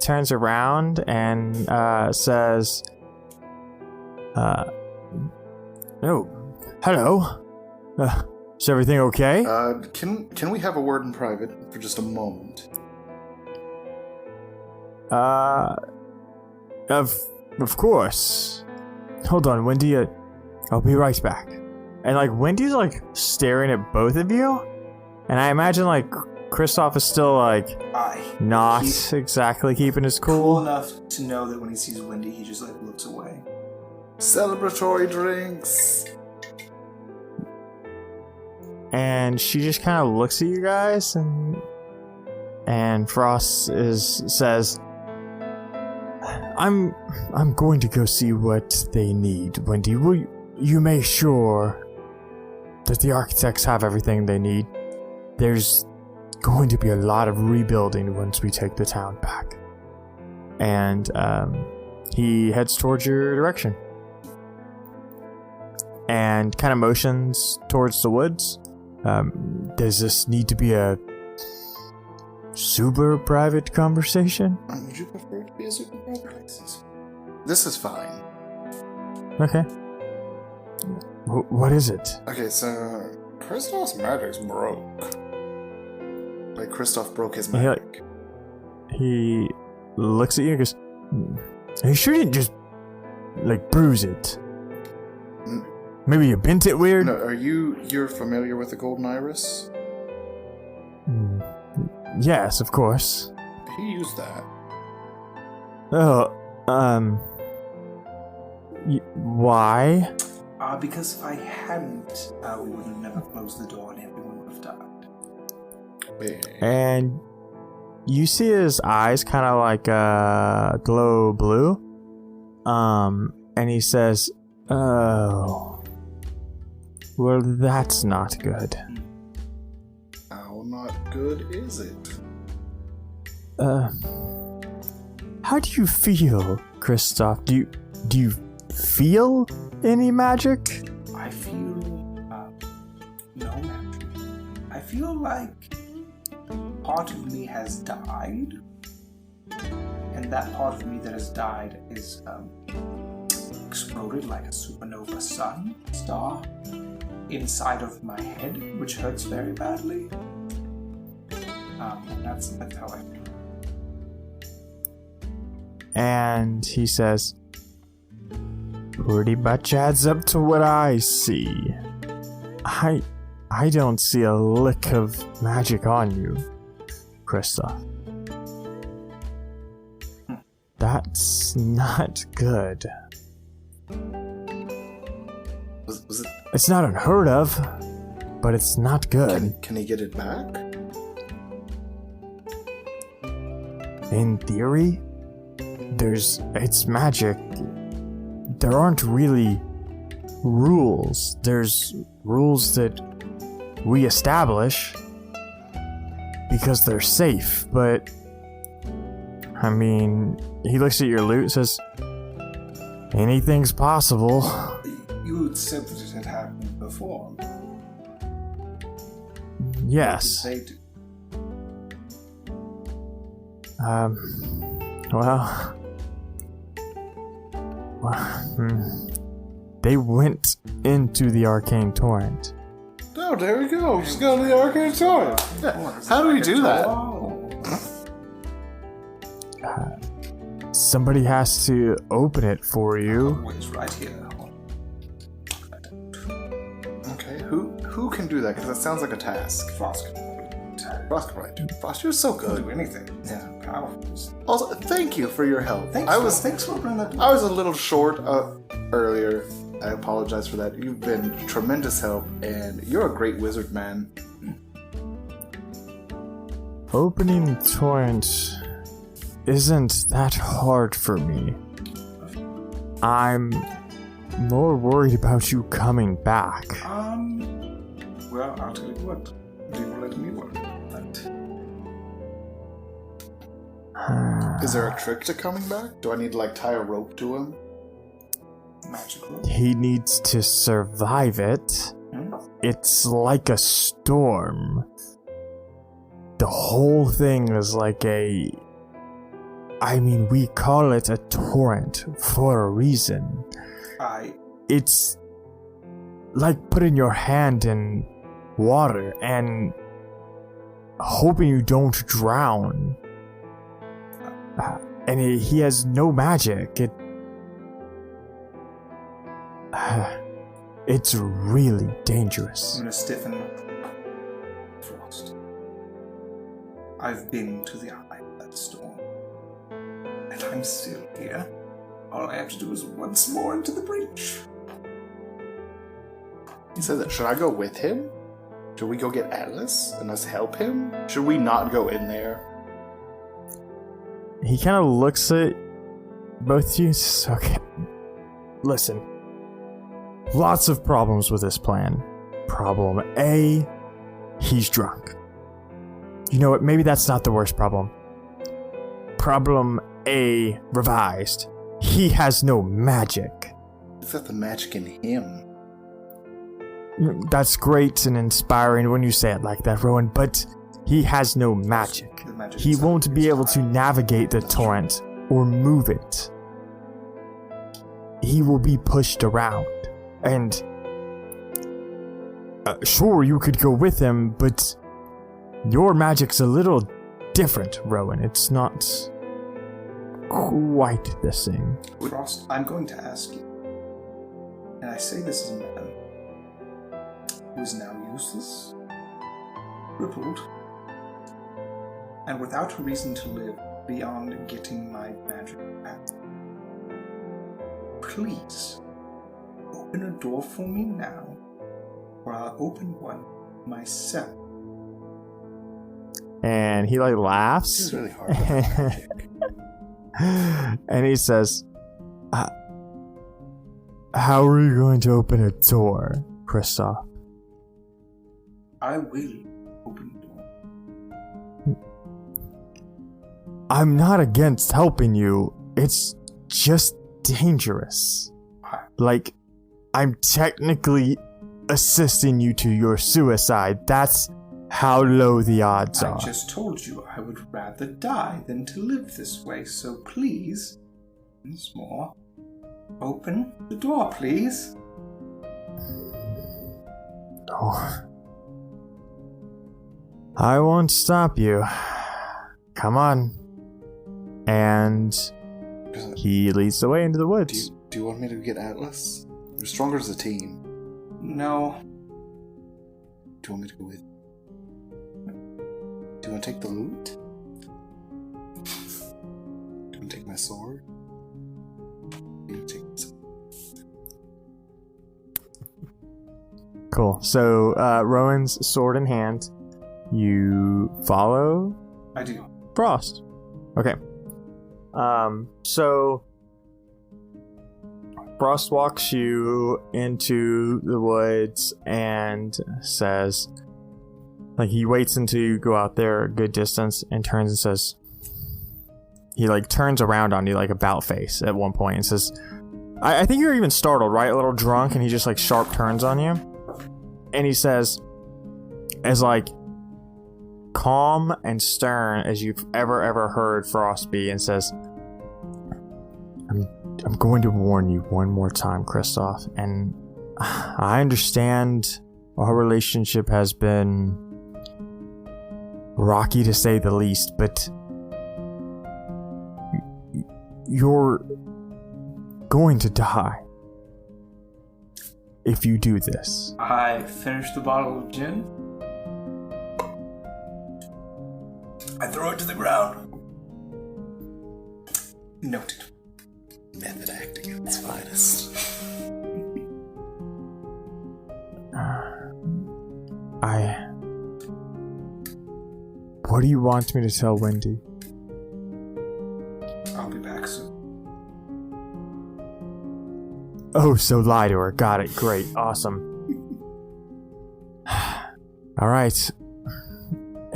turns around and says, "Oh, hello. Is everything okay?" Can we have a word in private for just a moment? Of course. Hold on, Wendy. I'll be right back. And like Wendy's like staring at both of you, and I imagine like Kristoff is still like not exactly keeping his Cool cool. enough to know that when he sees Wendy, he just like looks away. Celebratory drinks. And she just kind of looks at you guys, and Frost says, I'm going to go see what they need, Wendy. Will you make sure that the architects have everything they need? There's going to be a lot of rebuilding once we take the town back. And he heads towards your direction and kind of motions towards the woods. Does this need to be a super private conversation? Would you prefer it to be a super private? This is fine. Okay. What is it? Okay, so Kristoff's magic's broke. Like Kristoff broke his magic. He looks at you and goes, "You sure didn't just like bruise it? Maybe you bent it weird?" No, you're familiar with the golden iris? Yes, of course. He used that. Oh, why? Because if I hadn't, we would have never closed the door and everyone would have died. And you see his eyes kind of like glow blue. And he says, "Oh, well, that's not good." How not good is it? How do you feel, Kristoff? Do you feel any magic? I feel no magic. I feel like part of me has died, and that part of me that has died is exploded like a supernova sun star inside of my head, which hurts very badly. And that's how I feel. And he says, "Pretty much adds up to what I see. I don't see a lick of magic on you, Kristoff. That's not good. Was it? It's not unheard of, but it's not good. Can he get it back? In theory, it's magic. There aren't really rules. There's rules that we establish because they're safe, but I mean, he looks at your loot and says, anything's possible." You said that it had happened before. Yes. They do. They went into the arcane torrent. Oh, there we go. Just go to the arcane torrent. Yeah. How do we do that? Somebody has to open it for you. Always right here. Okay, who can do that? Because that sounds like a task. Frost can Frost can probably do. Frost, you're so good. do anything. Yeah. Powerful. Also, thank you for your help. Thanks for opening that door. I was a little short earlier. I apologize for that. You've been tremendous help, and you're a great wizard, man. Opening torrent isn't that hard for me. I'm more worried about you coming back. Well, I'll tell you what. You let me work. Is there a trick to coming back? Do I need to like tie a rope to him? Magical. He needs to survive it. It's like a storm. The whole thing is like we call it a torrent for a reason. It's like putting your hand in water and hoping you don't drown. And he has no magic. It's really dangerous. I'm gonna stiffen Frost. I've been to the eye of that storm, and I'm still here. All I have to do is once more into the breach. He said that. Should I go with him? Should we go get Atlas and us help him? Should we not go in there? He kind of looks at both of you. Okay, listen. Lots of problems with this plan. Problem A, he's drunk. You know what? Maybe that's not the worst problem. Problem A revised. He has no magic. Is that the magic in him? That's great and inspiring when you say it like that, Rowan, but he has no magic. He won't be able to navigate the torrent or move it. He will be pushed around. And sure, you could go with him, but your magic's a little different, Rowan. It's not quite the same. Frost, I'm going to ask you, and I say this as a man who is now useless, crippled, and without a reason to live beyond getting my magic back. Please, open a door for me now, or I'll open one myself. And he laughs. This is really hard. And he says, how are you going to open a door, Kristoff? I will open the door. I'm not against helping you. It's just dangerous. I'm technically assisting you to your suicide. That's how low the odds are. I just told you I would rather die than to live this way, so please, once more, open the door, please. Oh. I won't stop you. Come on. And he leads the way into the woods. Do you want me to get Atlas? We're stronger as a team. No. Do you want me to go with? Do you want to take the loot? Do you want to take my sword? You take my sword. Cool. So, Rowan's sword in hand. You follow? I do. Frost. Okay. So Frost walks you into the woods and says, he waits until you go out there a good distance and turns and says, he turns around on you about face at one point and says, I think you're even startled, right? A little drunk, and he just sharp turns on you. And he says, as calm and stern as you've ever heard Frost be, and says, I'm going to warn you one more time, Kristoff, and I understand our relationship has been rocky to say the least, but you're going to die if you do this. I finished the bottle of gin. I throw it to the ground. Noted. Method acting at its finest. What do you want me to tell Wendy? I'll be back soon. Oh, so lie to her. Got it. Great. Awesome. All right.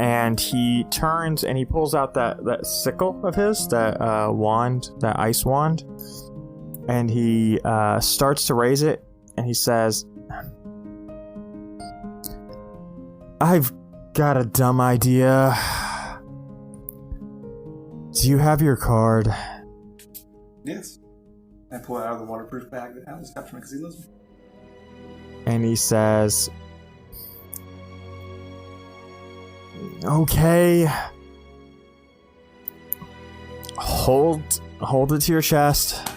and he turns and he pulls out that sickle of his, that wand, that ice wand, and he starts to raise it, and he says, I've got a dumb idea. Do you have your card? Yes. I pull it out of the waterproof bag that Alex got from me because he loves me. And he says, okay. Hold it to your chest.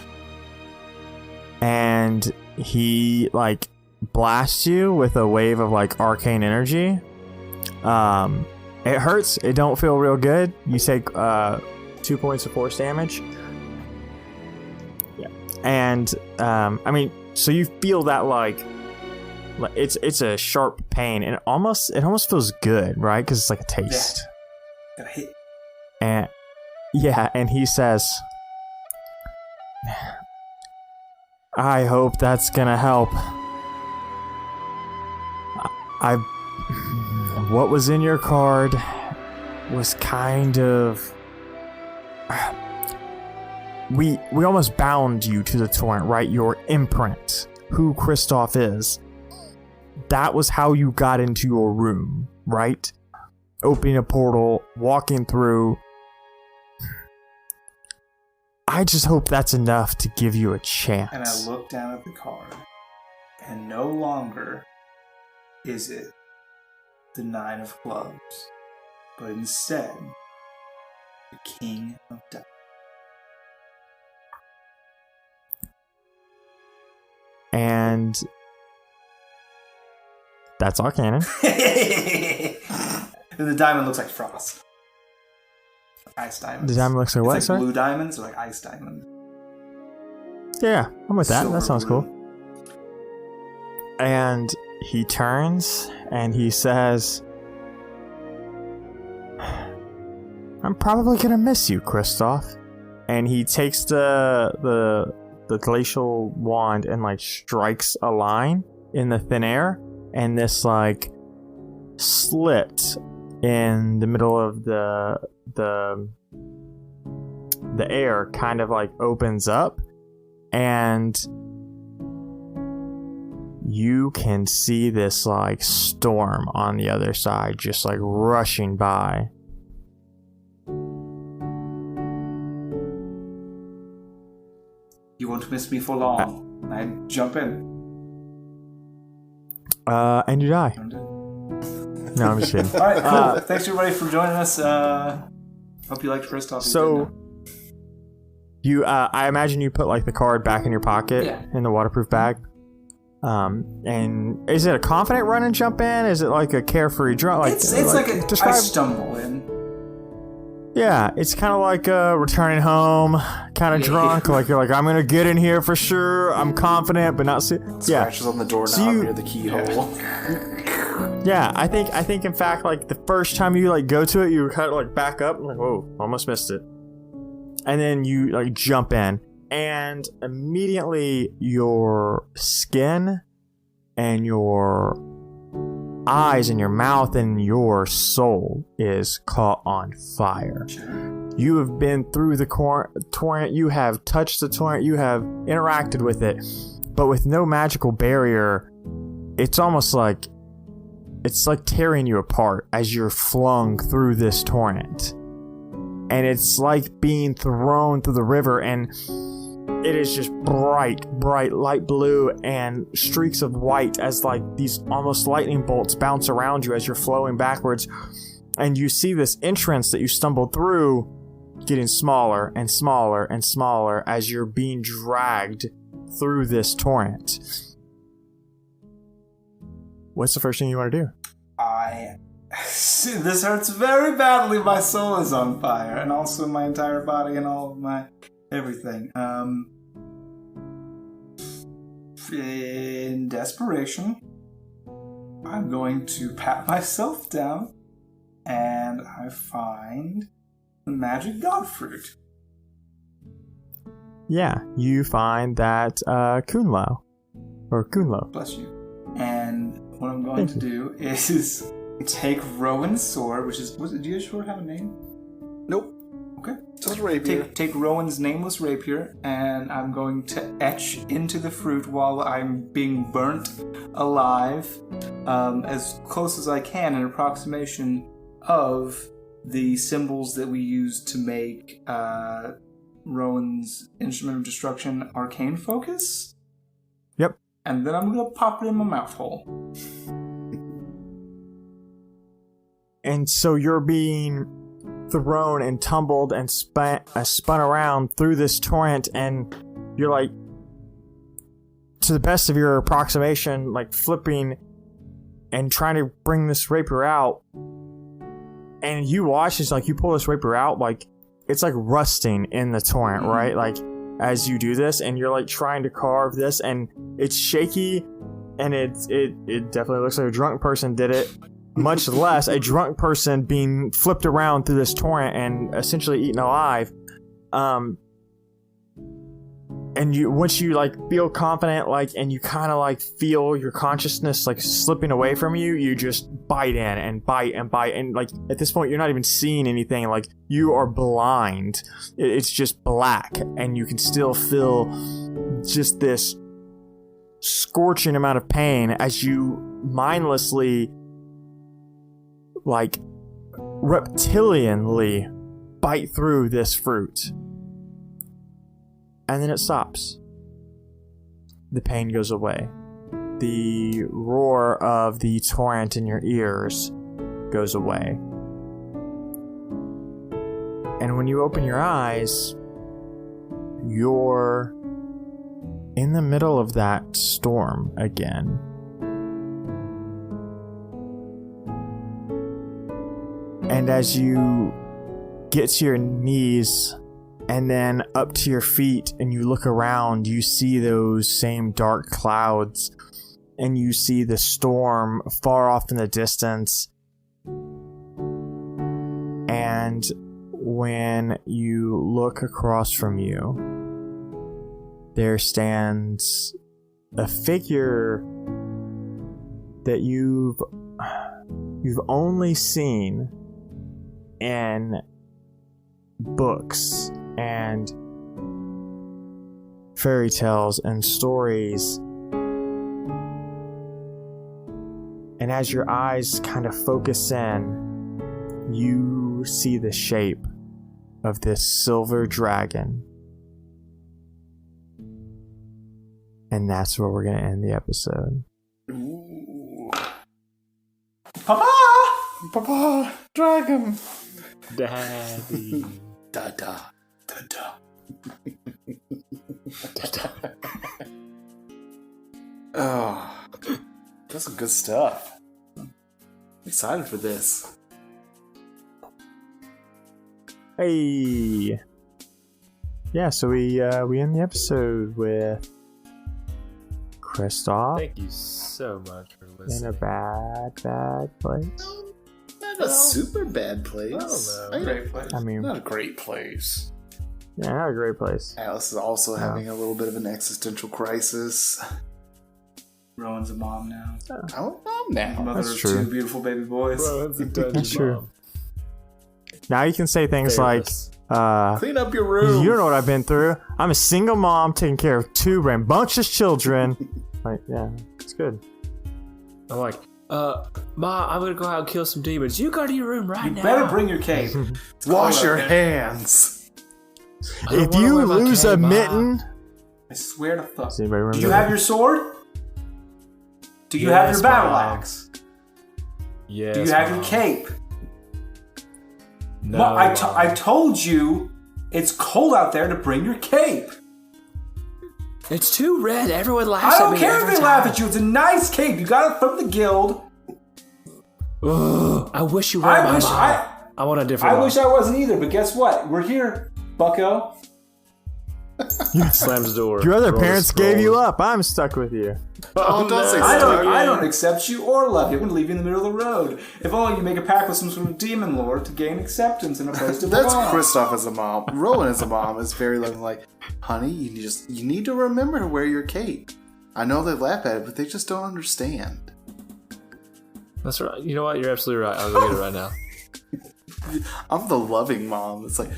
And he, like, blasts you with a wave of, like, arcane energy. It hurts. It don't feel real good. You take 2 points of force damage. Yeah. And I mean, so you feel that like it's a sharp pain, and it almost feels good, right? Because it's like a taste. Yeah. Got hit. And yeah, and he says, I hope that's gonna help. What was in your card was kind of... We almost bound you to the torrent, right? Your imprint, who Kristoff is. That was how you got into your room, right? Opening a portal, walking through. I just hope that's enough to give you a chance. And I look down at the card, and no longer is it the 9 of clubs, but instead, the King of Diamonds. And that's Arcana. The diamond looks like frost. Ice diamonds. The diamond looks like what, it's like sorry? blue diamonds or like ice diamonds. Yeah, I'm with that. Silver That sounds blue. cool. And he turns and he says, I'm probably gonna miss you, Kristoff. And he takes the glacial wand and like strikes a line in the thin air, and this like slit in the middle of the air kind of like opens up, and you can see this like storm on the other side just like rushing by. You won't miss me for long. I jump in. And you die. I'm dead. No, I'm just kidding. All right, cool. Thanks everybody for joining us. Hope you liked Kristoff. So you, I imagine you put like the card back in your pocket in the waterproof bag. And is it a confident run and jump in? Is it like a carefree draw? Like, it's like a describe... I stumble in. Yeah, it's kind of like returning home, kind of drunk. Like you're like, I'm gonna get in here for sure. I'm confident, but not. Scratches on the doorknob near the keyhole. Yeah, I think in fact, like the first time you like go to it, you kind of like back up, and like, whoa, almost missed it, and then you like jump in, and immediately your skin and your eyes and your mouth and your soul is caught on fire. You have been through the torrent, you have touched the torrent, you have interacted with it, but with no magical barrier. It's almost like it's like tearing you apart as you're flung through this torrent, and it's like being thrown through the river, and it is just bright light blue and streaks of white as like these almost lightning bolts bounce around you as you're flowing backwards. And you see this entrance that you stumbled through getting smaller and smaller and smaller as you're being dragged through this torrent. What's the first thing you want to do? This hurts very badly. My soul is on fire, and also my entire body and all of my everything. In desperation, I'm going to pat myself down, and I find the magic god fruit. Yeah, you find that Kunlo. Bless you. And what I'm going to do is take Rowan's sword, which is... do your sword have a name? Nope. Okay. Just rapier. Take Rowan's nameless rapier, and I'm going to etch into the fruit while I'm being burnt alive, as close as I can, an approximation of the symbols that we use to make Rowan's Instrument of Destruction Arcane Focus. Yep. And then I'm going to pop it in my mouth hole. And so you're being thrown and tumbled and spun around through this torrent, and you're like, to the best of your approximation, like flipping and trying to bring this rapier out. And you watch as like you pull this rapier out, like it's like rusting in the torrent, right? Like as you do this, and you're like trying to carve this, and it's shaky, and it definitely looks like a drunk person did it. Much less a drunk person being flipped around through this torrent and essentially eaten alive. And you, once you like feel confident, like, and you kind of like feel your consciousness like slipping away from you, you just bite in and bite and bite, and like at this point you're not even seeing anything. Like you are blind. It's just black, and you can still feel just this scorching amount of pain as you mindlessly, like reptilianly bite through this fruit. And then it stops. The pain goes away. The roar of the torrent in your ears goes away. And when you open your eyes, you're in the middle of that storm again. And as you get to your knees and then up to your feet and you look around, you see those same dark clouds, and you see the storm far off in the distance. And when you look across from you, there stands a figure that you've only seen in books and fairy tales and stories. And as your eyes kind of focus in, you see the shape of this silver dragon. And that's where we're going to end the episode. Ooh. Papa! Papa! Dragon! Daddy. Da-da. Da-da. Oh, that's some good stuff. I'm excited for this. Hey! Yeah, so we end the episode with Kristoff Thank you so much for in listening. a bad place. Not a super bad place. I don't know. Great place. I mean, Not a great place. yeah, not a great place. Alice is also Yeah. having a little bit of an existential crisis. Rowan's a mom now. I'm a mom now. Mother That's of true. two beautiful baby boys. Bro, it's a dungeon That's true. mom. Now you can say things Therapist. like, Clean up your room. you don't know what I've been through. I'm a single mom taking care of two rambunctious children. Like, yeah, it's good. I'm like, Ma, I'm gonna go out and kill some demons. You go to your room right You now. better bring your cape. Wash cold your out there. hands. I don't If wanna you wear my lose cape, a Ma. mitten, I swear to fuck. does anybody remember Do you that? have your sword? Do you Yes, have your battle Mom. axe? Yes, Do you have Mom. your cape? No. Well, I told you it's cold out there to bring your cape. It's too red. Everyone laughs I at don't me care if every they laugh time. at you. It's a nice cape. You got it from the guild. Ugh, I wish you were my mom. I want a different I mom. wish I wasn't either, but guess what? We're here, bucko. Slams the door. Your other Rolls, parents gave you rolls. up. I'm stuck with you. Oh, don't say I stuck. don't accept you or love you. I'm gonna leave you in the middle of the road. If only you make a pact with some sort of demon lord to gain acceptance in a place to That's belong. Kristoff as a mom. Rowan as a mom is very loving. Like, honey, you need to remember to wear your cape. I know they laugh at it, but they just don't understand. That's right. You know what? You're absolutely right. I'll go get it right now. I'm the loving mom. It's like,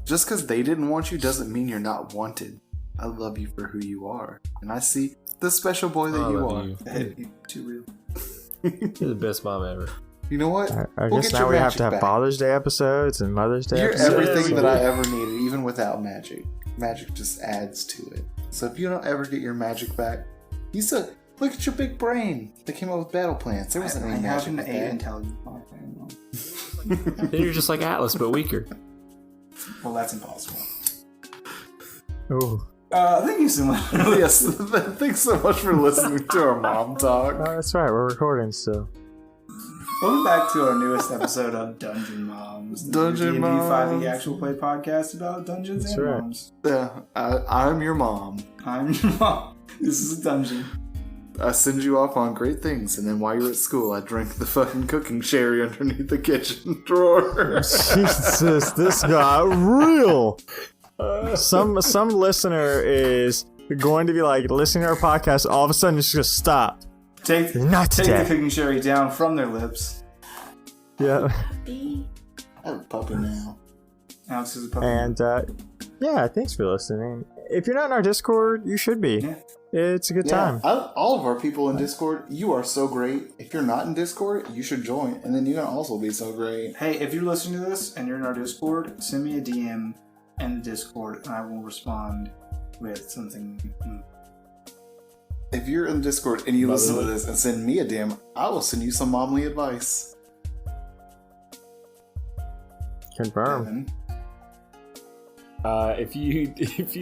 just because they didn't want you doesn't mean you're not wanted. I love you for who you are. And I see the special boy that you are. Hey, you're too real. You're the best mom ever. You know what? I We'll guess get now your we have magic to have back. Father's Day episodes and Mother's Day You're episodes. everything Yeah. that I ever needed, even without magic. Magic just adds to it. So if you don't ever get your magic back, you said, look at your big brain. They came up with battle plans. There wasn't I any have magic an with A that. intelligence. Then you're just like Atlas, but weaker. Well, that's impossible. Ooh. Thank you so much. Yes, thanks so much for listening to our mom talk. Oh, that's right. We're recording still. Welcome back to our newest episode of Dungeon Moms. Dungeon D&D Moms. 5e actual play podcast about dungeons That's and right. moms. Yeah, I'm your mom. I'm your mom. This is a dungeon. I send you off on great things, and then while you're at school, I drink the fucking cooking sherry underneath the kitchen drawer. Jesus, this got real. Some listener is going to be like listening to our podcast. All of a sudden, it's just stop. Take Not the today. cooking sherry down from their lips. Yeah, I have a puppy now. Alex is a puppy. and yeah, thanks for listening. If you're not in our Discord, you should be. Yeah. It's a good Yeah, time. all of our people in Discord, you are so great. If you're not in Discord, you should join, and then you can also be so great. Hey, if you're listening to this and you're in our Discord, send me a DM in the Discord and I will respond with something. If you're in Discord and you listen to this and send me a DM, I will send you some momly advice. Confirm. Evan. If you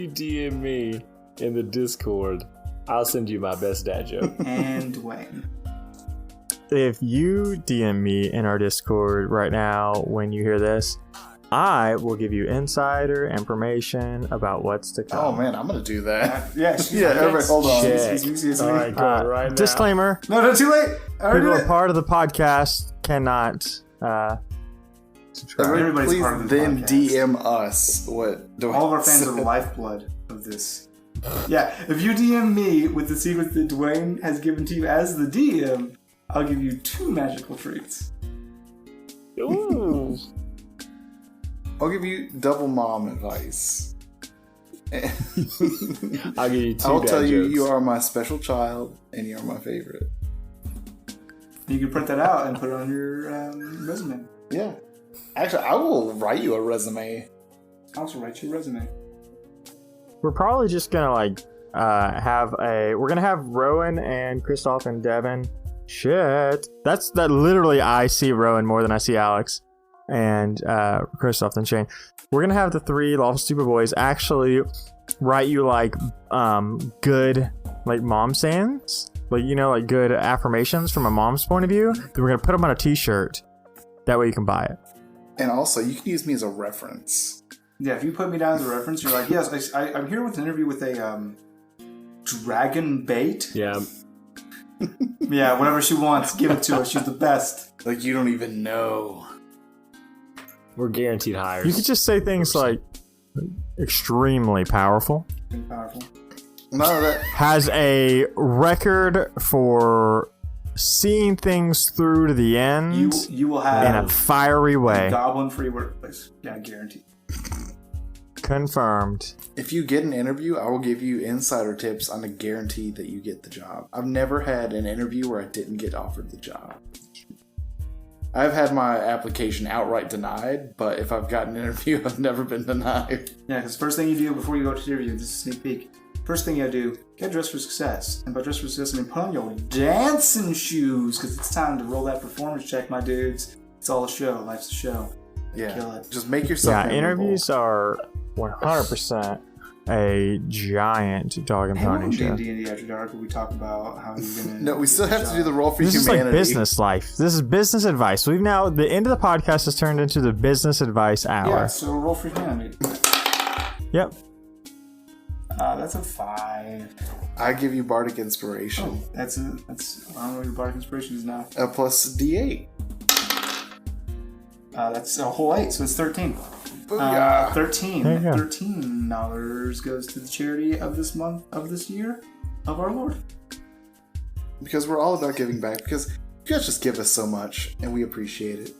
DM me in the Discord, I'll send you my best dad joke. And Dwayne. If you DM me in our Discord right now when you hear this, I will give you insider information about what's to come. Oh man, I'm gonna do that. Yeah, Yeah, everybody, hold on. Excuse me. All right, go right now. Disclaimer: No, too late. I already people did who it. are part of the podcast cannot subscribe. Everybody's Please part of the then podcast. DM us what Dwayne All of our fans are said. the lifeblood of this. Yeah, if you DM me with the secret that Dwayne has given to you as the DM, I'll give you 2 magical treats. Ooh. I'll give you double mom advice. I'll give you 2 I'll dad tell you, jokes. you are my special child, and you're my favorite. You can print that out and put it on your resume. Yeah. Actually, I will write you a resume. I'll also write you a resume. We're probably just gonna we're gonna have Rowan and Kristoff and Devin. Shit, that literally I see Rowan more than I see Alex and Kristoff and Shane. We're gonna have the 3 Lawful Stupid boys actually write you good mom sayings, good affirmations from a mom's point of view. Then we're gonna put them on a T-shirt. That way you can buy it. And also, you can use me as a reference. Yeah, if you put me down as a reference, you're like, yes, I'm here with an interview with a dragon bait. Yeah. Yeah, whatever she wants, give it to her. She's the best. Like, you don't even know. We're guaranteed hires. You could just say things like extremely powerful. Pretty powerful. None of that. Has a record for seeing things through to the end You will in a have fiery a way. goblin-free workplace. Yeah, guaranteed. Confirmed. If you get an interview, I will give you insider tips on the guarantee that you get the job. I've never had an interview where I didn't get offered the job. I've had my application outright denied, but if I've gotten an interview, I've never been denied. Yeah, because first thing you do before you go to the interview, this is a sneak peek. First thing you gotta do, get dressed for success. And by dressed for success, I mean put on your dancing shoes, because it's time to roll that performance check, my dudes. It's all a show. Life's a show. Yeah, Kill it. just make yourself Yeah, memorable. interviews are 100% a giant dog and Hey, we're pony show. D&D After Dark, where we talk about how you're gonna... No, we still have to do the roll for This is humanity. like business life. This is business advice. We've now, the end of the podcast has turned into the business advice hour. Yeah, so roll for humanity. Yep. That's a 5. I give you bardic inspiration. That's I don't know what your bardic inspiration is now. A plus D8. That's a whole 8, so it's 13. Booyah. 13. There you go. $13 goes to the charity of this month, of this year, of our Lord. Because we're all about giving back. Because You guys just give us so much, and we appreciate it.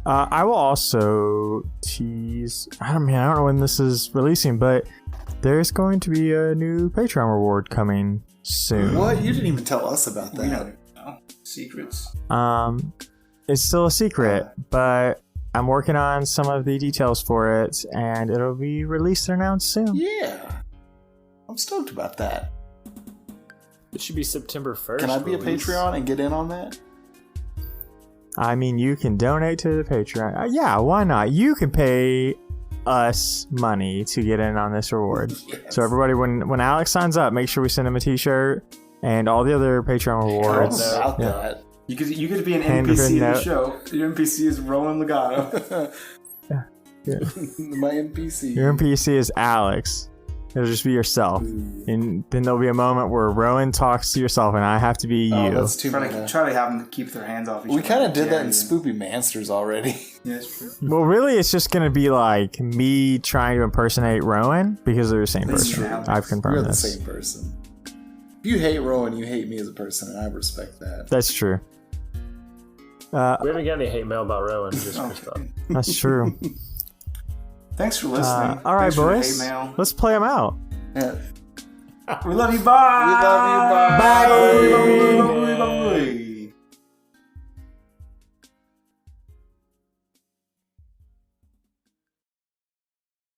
I will also tease. I don't know when this is releasing, but there's going to be a new Patreon reward coming soon. What? You didn't even tell us about that. We don't know. Secrets. It's still a secret, but I'm working on some of the details for it, and it'll be released and announced soon. Yeah. I'm stoked about that. It should be September 1st. Can I be a release. Patreon and get in on that? I mean, you can donate to the Patreon. Yeah, why not? You can pay us money to get in on this reward. Yes. So everybody, when Alex signs up, make sure we send him a T-shirt and all the other Patreon rewards. How about Yeah. that? You could be an Handwritten NPC in the note. show. Your NPC is Rowan Legato. Yeah. My NPC. Your NPC is Alex. It'll just be yourself. And then there'll be a moment where Rowan talks to yourself and I have to be Oh, you. that's too try meta. to have them keep their hands off each other. We kind of did that in Yeah. Spoopy Mansters already. Yeah, it's true. Well, really, it's just going to be like me trying to impersonate Rowan because they're the same That's person. true. I've We're confirmed the this. same person. If you hate Rowan, you hate me as a person, and I respect that. That's true. We haven't got any hate mail about Rowan, just Oh. Kristoff. That's true. Thanks for listening. All right, Thanks for the boys. hate mail. Let's play them out. Yeah. We love you. Bye. We love you. Bye.